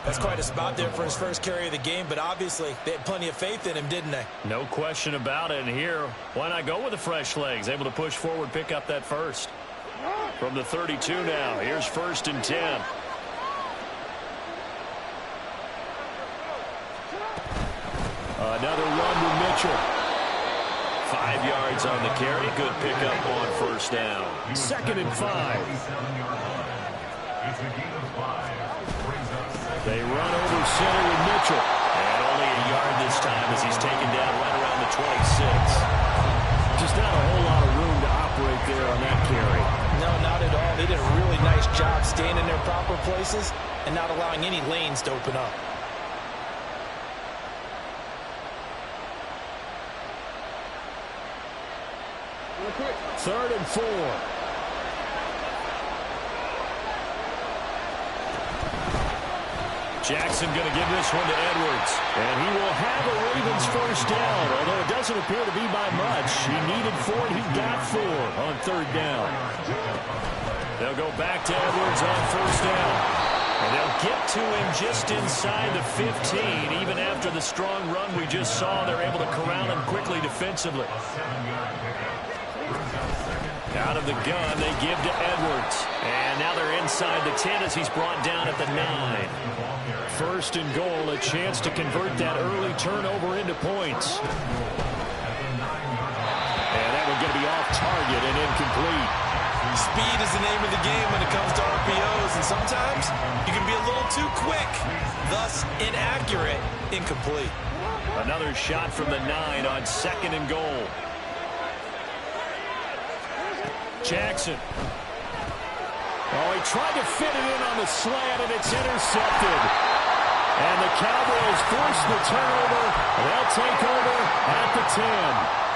That's quite a spot there for his first carry of the game, but obviously they had plenty of faith in him, didn't they? No question about it. And here, why not go with the fresh legs? Able to push forward, pick up that first. From the 32 now, here's 1st and 10. Another run to Mitchell. 5 yards on the carry. Good pickup on first down. 2nd and 5. They run over center with Mitchell. And only a yard this time as he's taken down right around the 26. Just not a whole lot of room to operate there on that carry. No, not at all. They did a really nice job staying in their proper places and not allowing any lanes to open up. Third and 4. Jackson going to give this one to Edwards. And he will have a Ravens first down, although it doesn't appear to be by much. He needed 4, and he got 4 on 3rd down. They'll go back to Edwards on first down. And they'll get to him just inside the 15. Even after the strong run we just saw, they're able to corral him quickly defensively. Out of the gun, they give to Edwards. And now they're inside the 10 as he's brought down at the 9. 1st and goal, a chance to convert that early turnover into points. And that one going to be off target and incomplete. Speed is the name of the game when it comes to RPOs, and sometimes you can be a little too quick, thus inaccurate, incomplete. Another shot from the 9 on 2nd and goal. Jackson. Oh, he tried to fit it in on the slant, and it's intercepted. And the Cowboys force the turnover. They'll take over at the 10.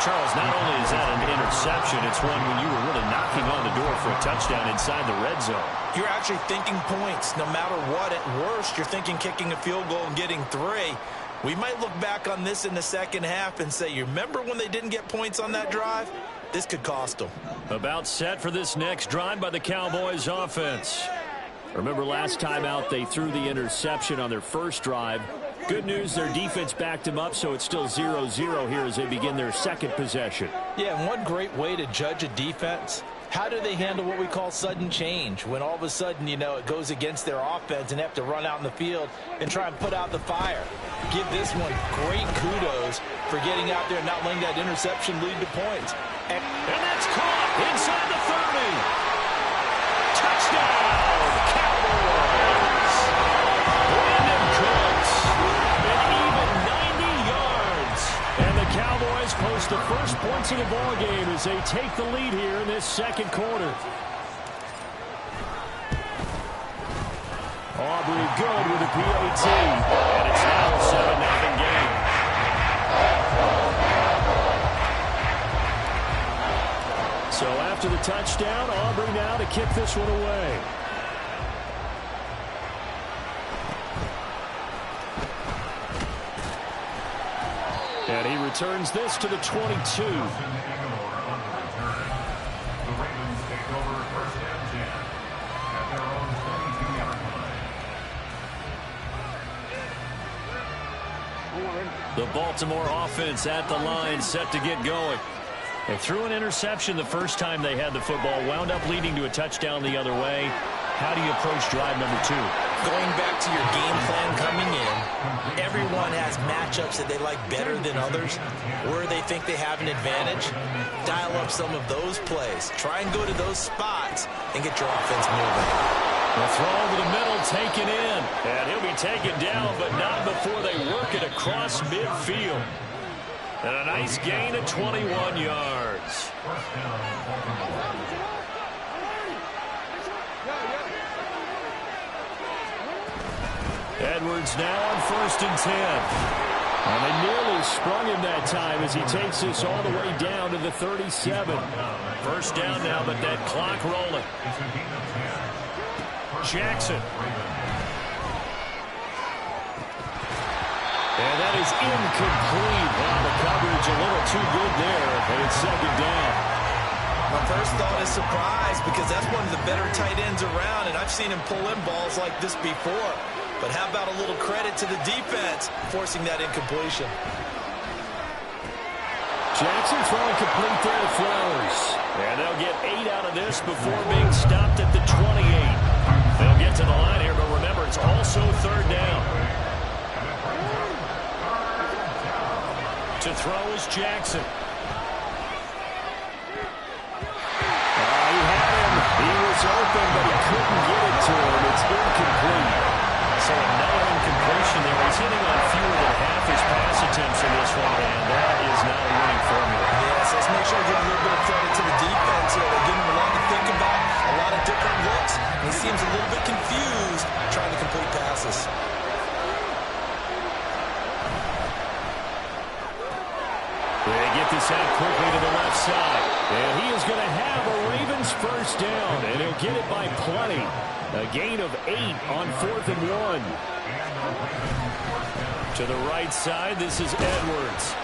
Charles, not only is that an interception, it's one when you were really knocking on the door for a touchdown inside the red zone. You're actually thinking points. No matter what, at worst, you're thinking kicking a field goal and getting 3. We might look back on this in the second half and say, you remember when they didn't get points on that drive? This could cost them. About set for this next drive by the Cowboys offense. Remember last time out they threw the interception on their first drive. Good news, their defense backed them up, so it's still 0-0 here as they begin their second possession. Yeah, and one great way to judge a defense, how do they handle what we call sudden change? When all of a sudden, you know, it goes against their offense and they have to run out in the field and try and put out the fire. Give this one great kudos for getting out there and not letting that interception lead to points. And that's caught inside the 30. Touchdown, Cowboys. Brandon Cooks, an even 90 yards. And the Cowboys post the first points of the ball game as they take the lead here in this second quarter. Aubrey good with a PAT. And it's now a 7-0 game. So after the touchdown, Aubrey now to kick this one away. And he returns this to the 22. The Baltimore offense at the line, set to get going. They threw an interception the first time they had the football, wound up leading to a touchdown the other way. How do you approach drive number 2? Going back to your game plan coming in, everyone has matchups that they like better than others, where they think they have an advantage. Dial up some of those plays. Try and go to those spots and get your offense moving. The throw over the middle, taken in. And he'll be taken down, but not before they work it across midfield. And a nice gain of 21 yards. Edwards now on 1st and 10. And they nearly sprung him that time as he takes this all the way down to the 37. First down now, but that clock rolling. Jackson. And that is incomplete. Well, the coverage a little too good there, and it's 2nd down. My first thought is surprise, because that's one of the better tight ends around, and I've seen him pull in balls like this before. But how about a little credit to the defense forcing that incompletion? Jackson throwing complete there to Flowers. And they'll get 8 out of this before being stopped at the 28. They'll get to the line here, but remember, it's also 3rd down. To throw is Jackson. He had him. He was open, but he couldn't get it to him. It's incomplete. So another incompletion there. He's hitting on fewer than half his pass attempts in this one, and that is not a winning formula. Yes, let's make sure we give a little bit of credit to the defense here. They're giving him a lot to think about, a lot of different looks, and he seems a little bit confused trying to complete passes. They get this out quickly to the left side. And he is going to have a Ravens first down, and he'll get it by plenty. A gain of 8 on 4th and 1. To the right side, this is Edwards.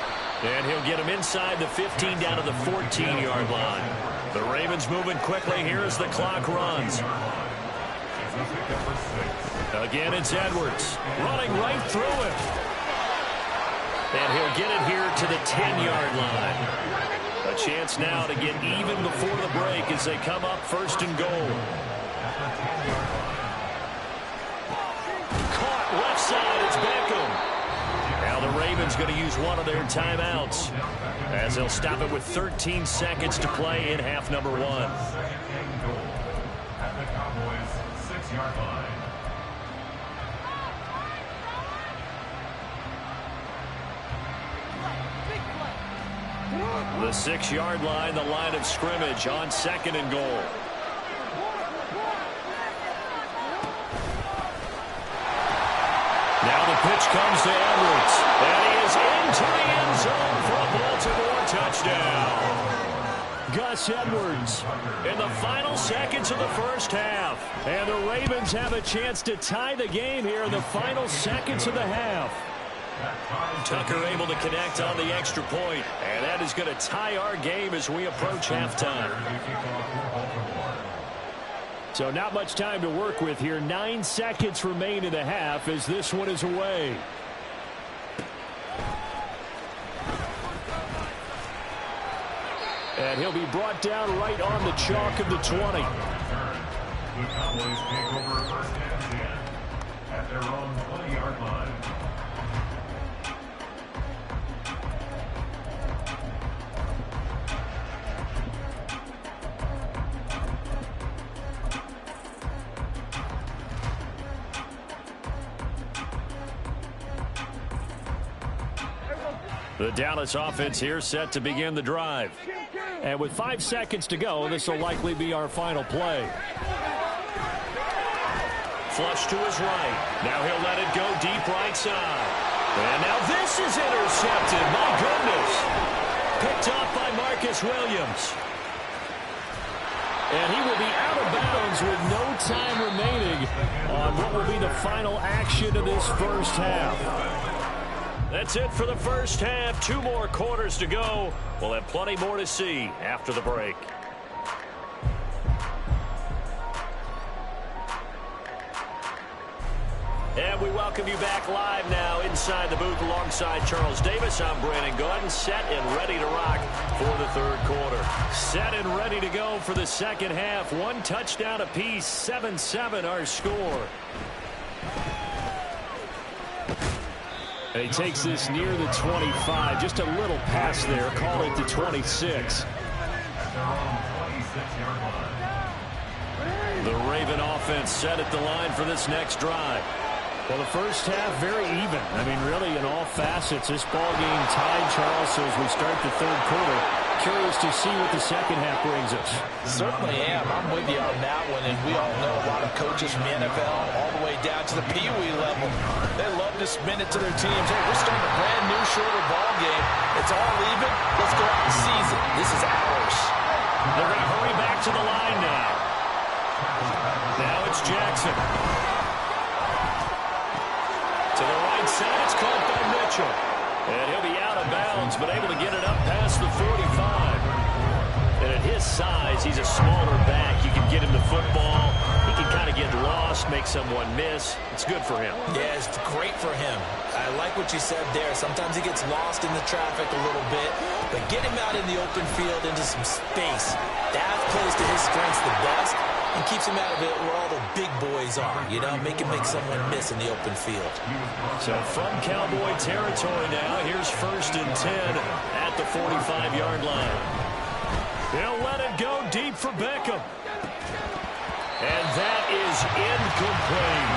And he'll get him inside the 15 down to the 14-yard line. The Ravens moving quickly here as the clock runs. Again, it's Edwards running right through him. And he'll get it here to the 10-yard line. A chance now to get even before the break as they come up 1st and goal. Caught left side, it's Beckham. Now the Ravens going to use one of their timeouts as they'll stop it with 13 seconds to play in half number 1. At the Cowboys' 6-yard line. The 6-yard line, the line of scrimmage on 2nd and goal. Now the pitch comes to Edwards. And he is into the end zone for a Baltimore touchdown. Gus Edwards in the final seconds of the first half. And the Ravens have a chance to tie the game here in the final seconds of the half. Tucker able to connect on the extra point, and that is going to tie our game as we approach halftime. So not much time to work with here. 9 seconds remain in the half as this one is away. And he'll be brought down right on the chalk of the 20. The Cowboys take over 1st and 10 at their own 20-yard line. The Dallas offense here set to begin the drive. And with 5 seconds to go, this will likely be our final play. Flush to his right. Now he'll let it go deep right side. And now this is intercepted. My goodness. Picked up by Marcus Williams. And he will be out of bounds with no time remaining on what will be the final action of this first half. That's it for the first half. 2 more quarters to go. We'll have plenty more to see after the break. And we welcome you back live now inside the booth alongside Charles Davis. I'm Brandon Gordon, set and ready to rock for the 3rd quarter. Set and ready to go for the second half. 1 touchdown apiece, 7-7 our score. And he takes this near the 25. Just a little pass there. Call it the 26. The Raven offense set at the line for this next drive. Well, the first half, very even. I mean, really, in all facets, this ball game tied, Charles. So as we start the third quarter, curious to see what the second half brings us. Certainly am. I'm with you on that one. And we all know a lot of coaches from the NFL all the way down to the Pee Wee level. They love to spin it to their teams. Hey, we're starting a brand new, shorter ball game. It's all even. Let's go out and seize it. This is ours. They're going to hurry back to the line now. Now it's Jackson. To the right side, it's caught by Mitchell. And he'll be out of bounds, but able to get it up past the 45. And at his size, he's a smaller back. You can get him the football. He can kind of get lost, make someone miss. It's good for him. Yeah, it's great for him. I like what you said there. Sometimes he gets lost in the traffic a little bit, but get him out in the open field into some space. That plays to his strengths the best and keeps him out of it where all the big boys are. You know, make him make someone miss in the open field. So from Cowboy territory now, here's 1st and 10 at the 45-yard line. He'll let it go deep for Beckham. And that is incomplete.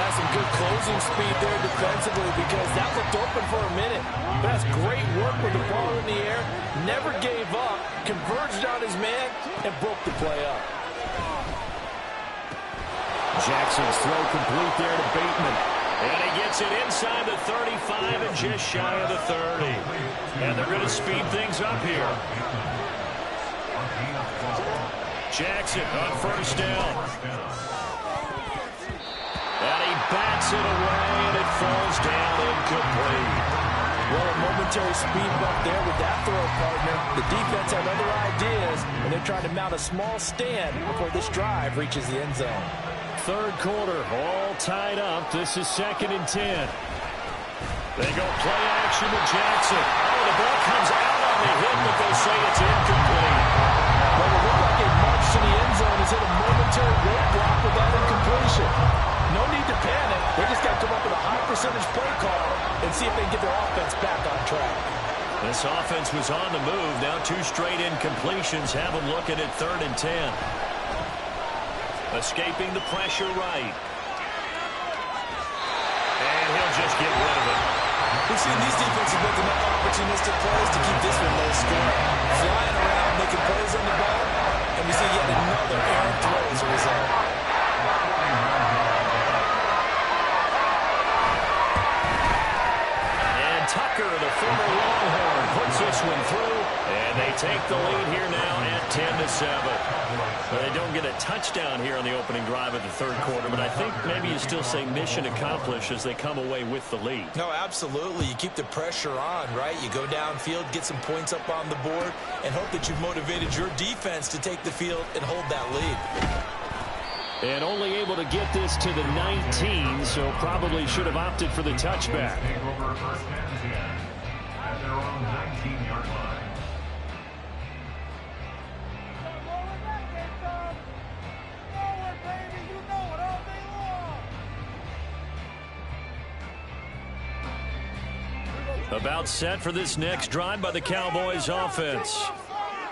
That's some good closing speed there defensively because that looked open for a minute. But that's great work with the ball in the air. Never gave up, converged on his man, and broke the play up. Jackson's throw complete there to Bateman. And he gets it inside the 35 and just shy of the 30. And they're going to speed things up here. Jackson on 1st down. And he backs it away, and it falls down incomplete. Well, a momentary speed bump there with that throw, partner. The defense had other ideas, and they're trying to mount a small stand before this drive reaches the end zone. Third quarter, all tied up. This is 2nd and 10. They go play action with Jackson. Oh, the ball comes out on the hit, but they'll say it's incomplete. Well, it looked like a march to the end zone has hit a momentary roadblock with that incompletion. No need to panic. They just got to come up with a high percentage play call and see if they can get their offense back on track. This offense was on the move. Now 2 straight incompletions have them looking at 3rd and 10. Escaping the pressure right. And he'll just get rid of it. We've seen these defenses make enough opportunistic plays to keep this one low scoring. Flying around, making plays on the ball, and we see yet another errant throw as a result. And Tucker, the former Longhorn, puts this one through, and they take the lead here now at 10-7. Well, they don't get a touchdown here on the opening drive of the third quarter, but I think maybe you still say mission accomplished as they come away with the lead. No, absolutely. You keep the pressure on, right? You go downfield, get some points up on the board, and hope that you've motivated your defense to take the field and hold that lead. And only able to get this to the 19, so probably should have opted for the touchback. Take over 1st and 10 at their own 19-yard line. About set for this next drive by the Cowboys offense.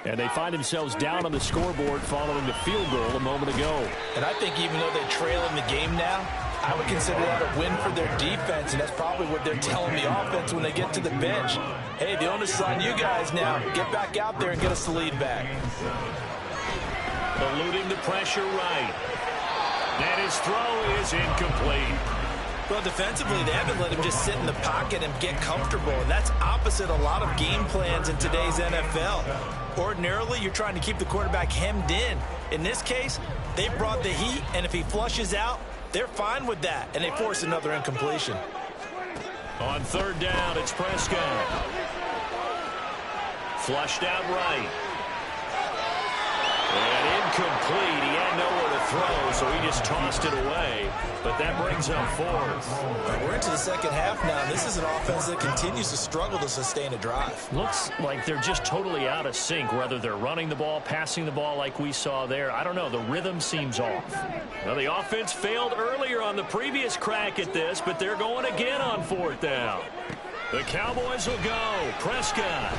And they find themselves down on the scoreboard following the field goal a moment ago. And I think even though they're trailing the game now, I would consider that a win for their defense, and that's probably what they're telling the offense when they get to the bench. Hey, the onus is on you guys now. Get back out there and get us the lead back. Eluding the pressure right. And his throw is incomplete. Well, defensively, they haven't let him just sit in the pocket and get comfortable, and that's opposite a lot of game plans in today's NFL. Ordinarily, you're trying to keep the quarterback hemmed in. In this case, they brought the heat, and if he flushes out, they're fine with that, and they force another incompletion. On 3rd down, it's Prescott. Flushed out right. And incomplete. He had nowhere to throw, so he just tossed it away. But that brings up 4th. We're into the second half now. This is an offense that continues to struggle to sustain a drive. Looks like they're just totally out of sync, whether they're running the ball, passing the ball like we saw there. I don't know. The rhythm seems off. Well, the offense failed earlier on the previous crack at this, but they're going again on 4th down. The Cowboys will go. Prescott.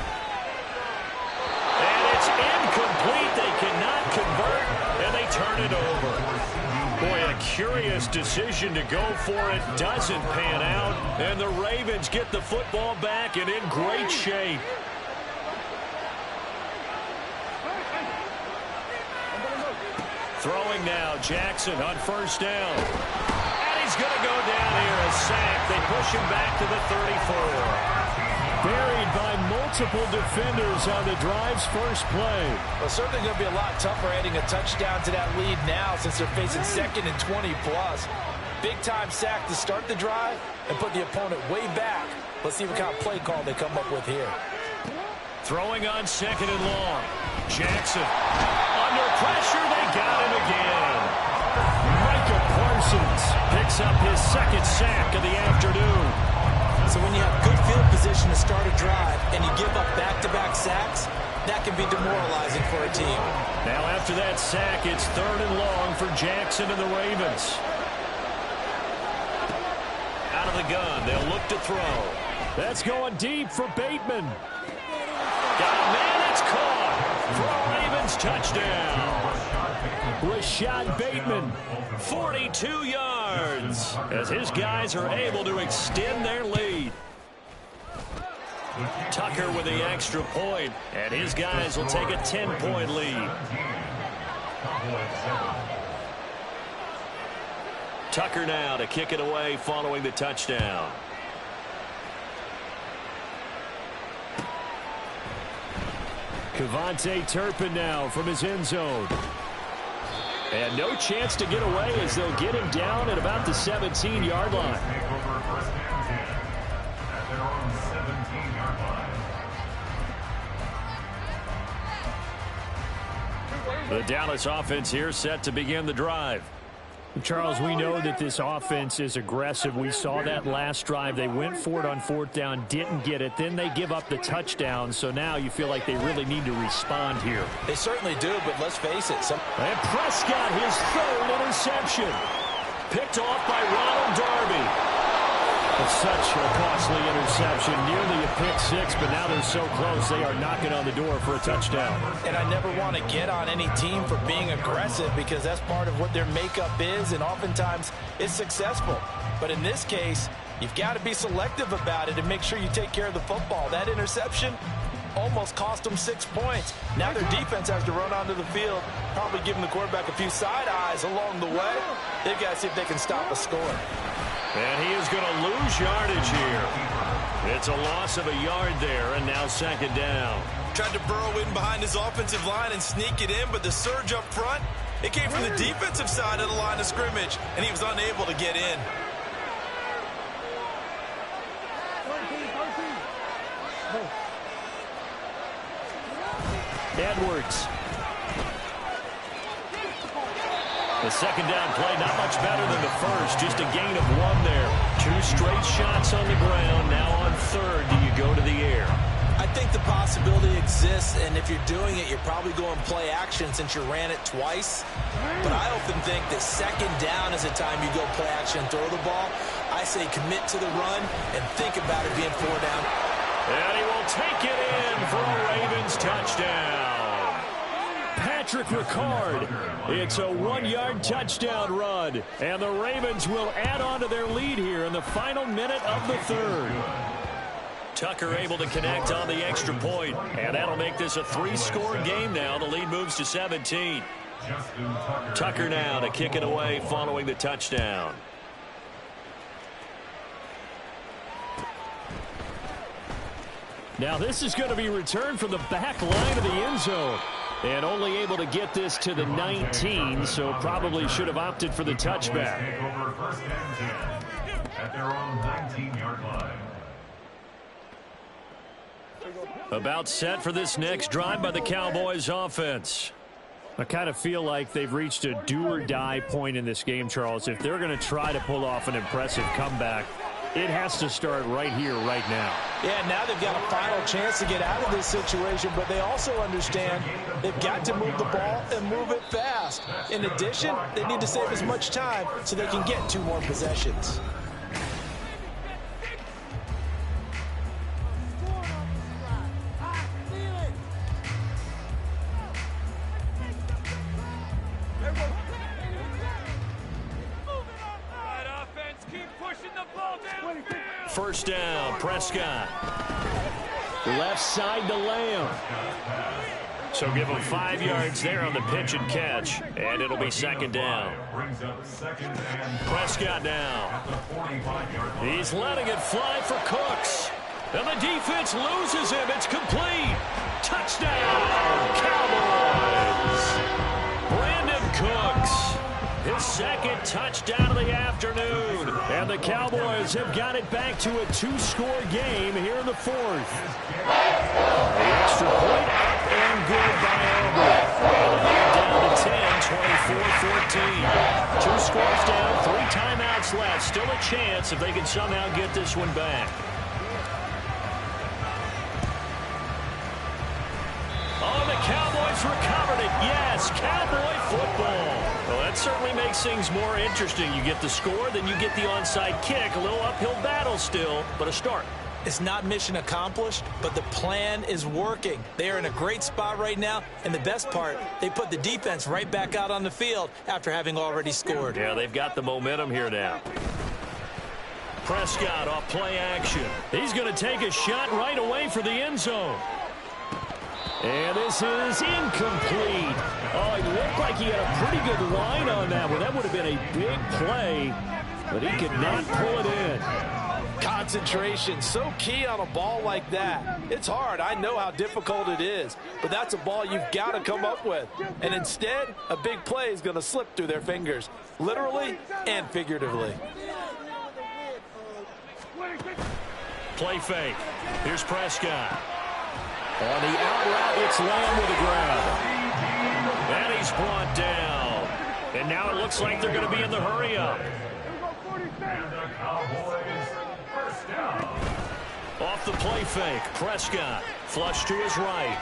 And it's incomplete. They cannot convert, and they turn it over. Boy, a curious decision to go for it. Doesn't pan out. And the Ravens get the football back and in great shape. Throwing now, Jackson on first down. And he's going to go down here, a sack. They push him back to the 34. Buried by multiple defenders on the drive's first play. Well, certainly going to be a lot tougher adding a touchdown to that lead now since they're facing 2nd and 20+. Big-time sack to start the drive and put the opponent way back. Let's see what kind of play call they come up with here. Throwing on 2nd and long. Jackson. Under pressure, they got him again. Micah Parsons picks up his 2nd sack of the afternoon. So when you have good field position to start a drive and you give up back-to-back sacks, that can be demoralizing for a team. Now after that sack, it's 3rd and long for Jackson and the Ravens. Out of the gun, they'll look to throw. That's going deep for Bateman. Got a man, it's caught for a Ravens touchdown. Rashad Bateman, 42 yards, as his guys are able to extend their lead. Tucker with the extra point, and his guys will take a 10-point lead. Tucker now to kick it away following the touchdown. Kevontae Turpin now from his end zone. And no chance to get away as they'll get him down at about the 17-yard line. The Dallas offense here set to begin the drive. Charles, we know that this offense is aggressive. We saw that last drive. They went for it on 4th down, didn't get it. Then they give up the touchdown. So now you feel like they really need to respond here. They certainly do, but let's face it. And Prescott, his 3rd interception. Picked off by Ronald Darby. It's such a costly interception, nearly a pick six, but now they're so close they are knocking on the door for a touchdown. And I never want to get on any team for being aggressive because that's part of what their makeup is, and oftentimes it's successful. But in this case, you've got to be selective about it and make sure you take care of the football. That interception almost cost them 6 points. Now their defense has to run onto the field, probably giving the quarterback a few side eyes along the way. They've got to see if they can stop a score. And he is going to lose yardage here. It's a loss of a yard there, and now 2nd down. Tried to burrow in behind his offensive line and sneak it in, but the surge up front, it came from the defensive side of the line of scrimmage, and he was unable to get in. Edwards. The 2nd down play, not much better than the first. Just a gain of 1 there. 2 straight shots on the ground. Now on 3rd, do you go to the air? I think the possibility exists, and if you're doing it, you're probably going play action since you ran it twice. But I often think that 2nd down is the time you go play action and throw the ball. I say commit to the run and think about it being 4 down. And he will take it in for a Ravens touchdown. Patrick Ricard. It's a 1-yard touchdown run. And the Ravens will add on to their lead here in the final minute of the 3rd. Tucker able to connect on the extra point. And that'll make this a 3-score game now. The lead moves to 17. Tucker now to kick it away following the touchdown. Now this is going to be returned from the back line of the end zone. And only able to get this to the 19, so probably should have opted for the touchback. At their own 19-yard line. About set for this next drive by the Cowboys offense. I kind of feel like they've reached a do-or-die point in this game, Charles. If they're going to try to pull off an impressive comeback, it has to start right here, right now. Yeah, now they've got a final chance to get out of this situation, but they also understand they've got to move the ball and move it fast. In addition, they need to save as much time so they can get 2 more possessions. first down. Prescott. Left side to Lamb. So give him 5 yards there on the pitch and catch, and it'll be second down. Prescott now. He's letting it fly for Cooks. And the defense loses him. It's complete. Touchdown, Cowboys. Brandon Cooks. His second touchdown of the afternoon. And the Cowboys have got it back to a 2-score game here in the fourth. The extra point up and good by Auburn. Down to 10, 24-14. 2 scores down, 3 timeouts left. Still a chance if they can somehow get this one back. Oh, the Cowboys recovered it. Yes, Cowboy football. Well, that certainly makes things more interesting. You get the score, then you get the onside kick. A little uphill battle still, but a start. It's not mission accomplished, but the plan is working. They are in a great spot right now, and the best part, they put the defense right back out on the field after having already scored. Yeah, they've got the momentum here now. Prescott off play action. He's going to take a shot right away for the end zone. And this is incomplete. Oh, it looked like he had a pretty good line on that one. That would have been a big play, but he could not pull it in. Concentration, so key on a ball like that. It's hard. I know how difficult it is, but that's a ball you've got to come up with. And instead, a big play is going to slip through their fingers, literally and figuratively. Play fake. Here's Prescott. On the out route, it's Lamb with a grab. And he's brought down. And now it looks like they're going to be in the hurry-up. Off the play fake, Prescott. Flush to his right.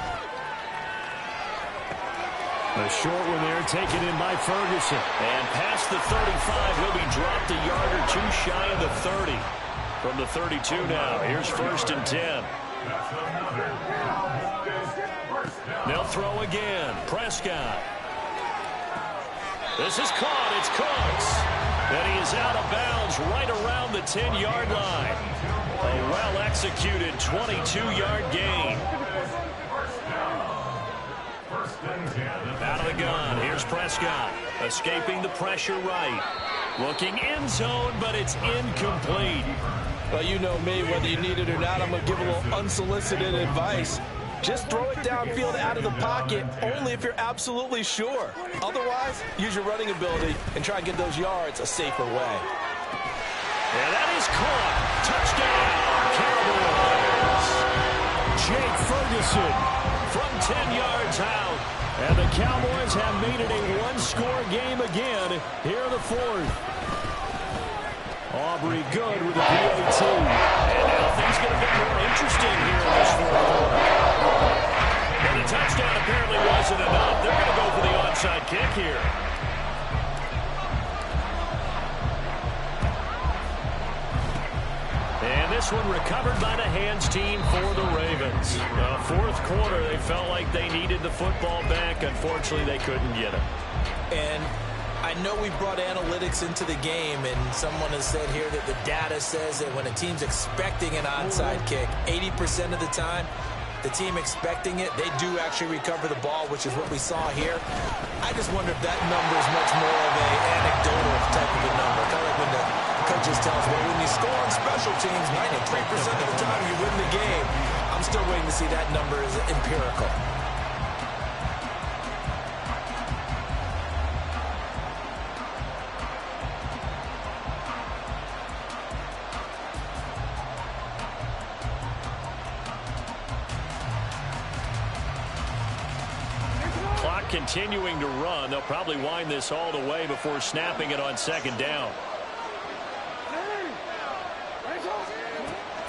A short one there taken in by Ferguson. And past the 35, he'll be dropped a yard or two shy of the 30. From the 32 now, here's 1st and 10. They'll throw again. Prescott. This is caught. It's Cooks. And he is out of bounds right around the 10-yard line. A well-executed 22-yard gain. Out of the gun. Here's Prescott. Escaping the pressure right. Looking end zone, but it's incomplete. Well, you know me, whether you need it or not, I'm going to give a little unsolicited advice. Just throw it downfield out of the pocket only if you're absolutely sure. Otherwise, use your running ability and try and get those yards a safer way. And that is caught. Touchdown, Cowboys. Jake Ferguson from 10 yards out. And the Cowboys have made it a 1-score game again here in the fourth. Aubrey good with a PAT. And now things going to get more interesting here in this fourth quarter. And the touchdown apparently wasn't enough. They're going to go for the onside kick here. And this one recovered by the hands team for the Ravens. Fourth quarter, they felt like they needed the football back. Unfortunately, they couldn't get it. And I know we brought analytics into the game, and someone has said here that the data says that when a team's expecting an onside kick, 80% of the time, the team expecting it, they do actually recover the ball, which is what we saw here. I just wonder if that number is much more of an anecdotal type of a number. Kind of like when the coaches tell us, well, when you score on special teams, 93% of the time you win the game. I'm still waiting to see that number is empirical. Continuing to run. They'll probably wind this all the way before snapping it on second down.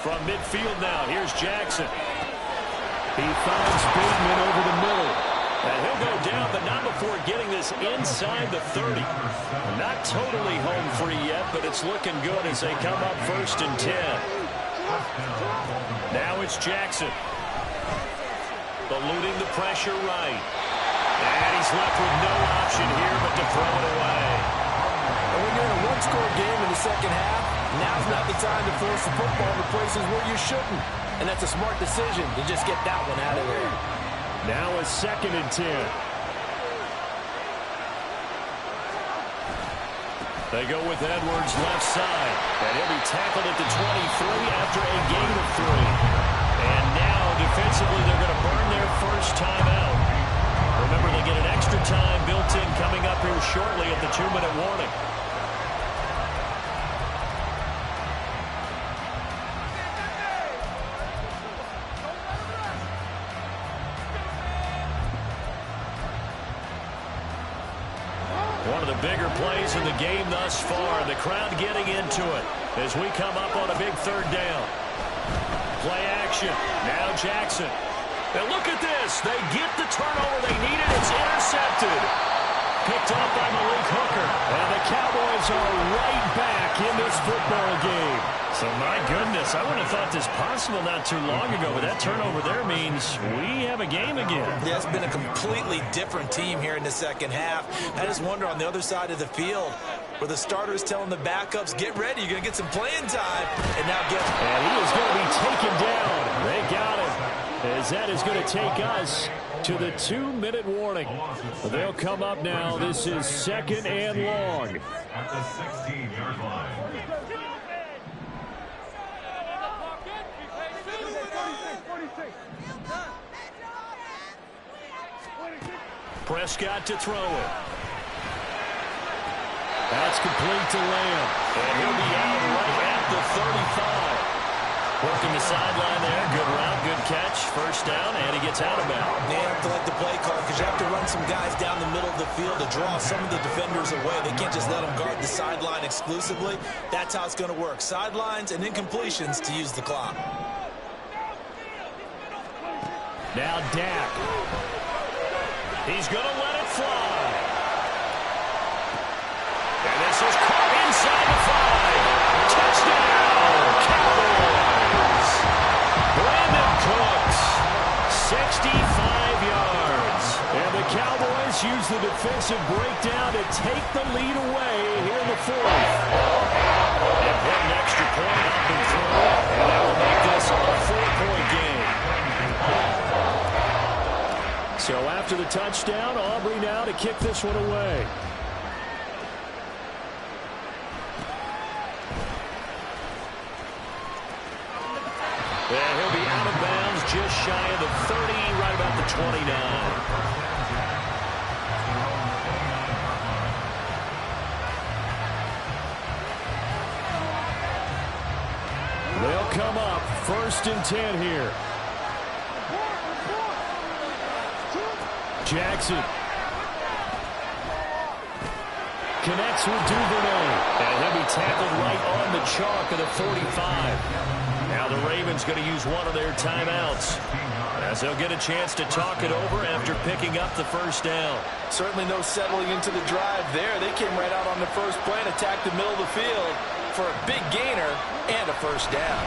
From midfield now, here's Jackson. He finds Bateman over the middle. And he'll go down, but not before getting this inside the 30. Not totally home free yet, but it's looking good as they come up 1st and 10. Now it's Jackson. Eluding the pressure right. And he's left with no option here but to throw it away. And when you're in a one-score game in the second half, now's not the time to force the football to places where you shouldn't. And that's a smart decision to just get that one out of there. Now a 2nd and 10. They go with Edwards left side. And he'll be tackled at the 23 after a gain of 3. And now defensively they're going to burn their first time out. Remember, they get an extra time built in coming up here shortly at the 2-minute warning. One of the bigger plays in the game thus far. The crowd getting into it as we come up on a big 3rd down. Play action. Now Jackson. And look at this. They get the turnover they needed. It's intercepted. Picked up by Malik Hooker. And the Cowboys are right back in this football game. So, my goodness, I wouldn't have thought this possible not too long ago, but that turnover there means we have a game again. Yeah, it's been a completely different team here in the second half. I just wonder on the other side of the field where the starters telling the backups, get ready, you're going to get some playing time. And now And he is going to be taken down. They got him. As that is going to take us to the 2-minute warning. They'll come up now. This is 2nd and long. At the 16-yard line. Prescott to throw it. That's complete to Lamb. And he'll be out right at the 35. Working the sideline there. Good route, good catch. First down, and he gets out of bounds. They have to like the play call because you have to run some guys down the middle of the field to draw some of the defenders away. They can't just let them guard the sideline exclusively. That's how it's going to work. Sidelines and incompletions to use the clock. Now Dak. He's going to let it fly. And this is caught inside the 5. Touchdown, Cowboys. Brandon Cooks, 65 yards. And the Cowboys use the defensive breakdown to take the lead away here in the 4th. And put an extra point up and through. And that will make this a 4-point game. So after the touchdown, Aubrey now to kick this one away. And he'll be out of bounds just shy of the 30, right about the 29. They'll come up 1st and 10 here. Jackson connects with Duvernay, and he'll be tackled right on the chalk of the 45. Now the Ravens going to use one of their timeouts as they'll get a chance to talk it over after picking up the first down. Certainly no settling into the drive there. They came right out on the first play and attacked the middle of the field for a big gainer and a first down.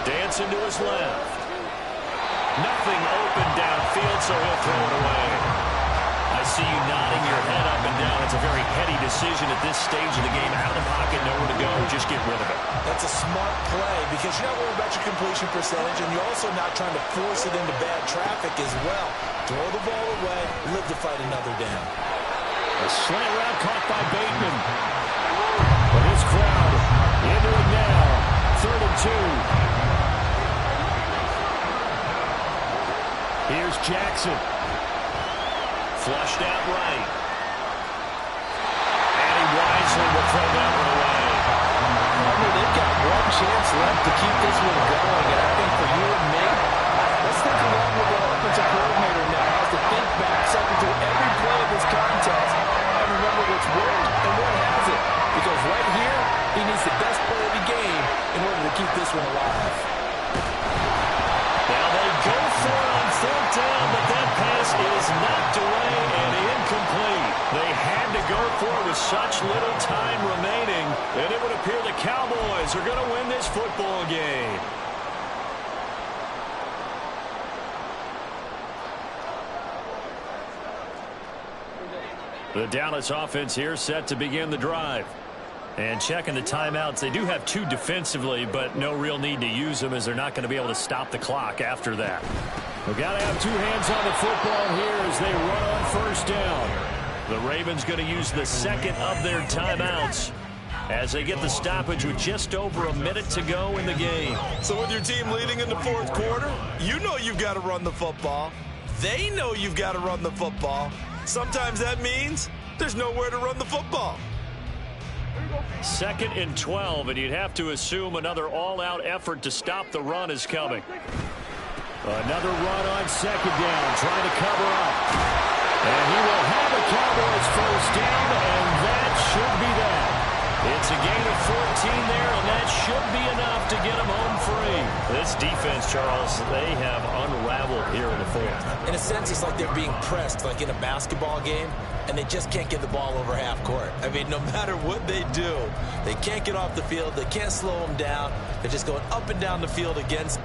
Dancing to his left. Nothing open downfield, so he'll throw it away. I see you nodding your head up and down. It's a very heady decision at this stage of the game. Out of the pocket, nowhere to go. Just get rid of it. That's a smart play because you're not worried about your completion percentage, and you're also not trying to force it into bad traffic as well. Throw the ball away, live to fight another down. A slant route caught by Bateman. But his crowd into it now. 3rd and 2. Here's Jackson. Flushed out right. And he wisely will throw that one away. I mean, they've got one chance left to keep this one going, and I think for you and me, let's think along with the offensive coordinator now has to think back, cycle through every play of this contest, and remember what's worked and what hasn't. Because right here, he needs the best play of the game in order to keep this one alive. Now they go for it on 4th down, but that pass is knocked away and incomplete. They had to go for it with such little time remaining, and it would appear the Cowboys are going to win this football game. The Dallas offense here set to begin the drive. And checking the timeouts, they do have 2 defensively, but no real need to use them as they're not going to be able to stop the clock after that. We've got to have 2 hands on the football here as they run on first down. The Ravens going to use the second of their timeouts as they get the stoppage with just over a minute to go in the game. So with your team leading in the fourth quarter, you know you've got to run the football. They know you've got to run the football. Sometimes that means there's nowhere to run the football. 2nd and 12, and you'd have to assume another all-out effort to stop the run is coming. Another run on 2nd down, trying to cover up. And he will have a Cowboys first down, and that should be that. It's a gain of 14 there, and that should be enough to get him home free. This defense, Charles, they have unraveled here in the 4th. In a sense, it's like they're being pressed, like in a basketball game, and they just can't get the ball over half court. I mean, no matter what they do, they can't get off the field. They can't slow them down. They're just going up and down the field against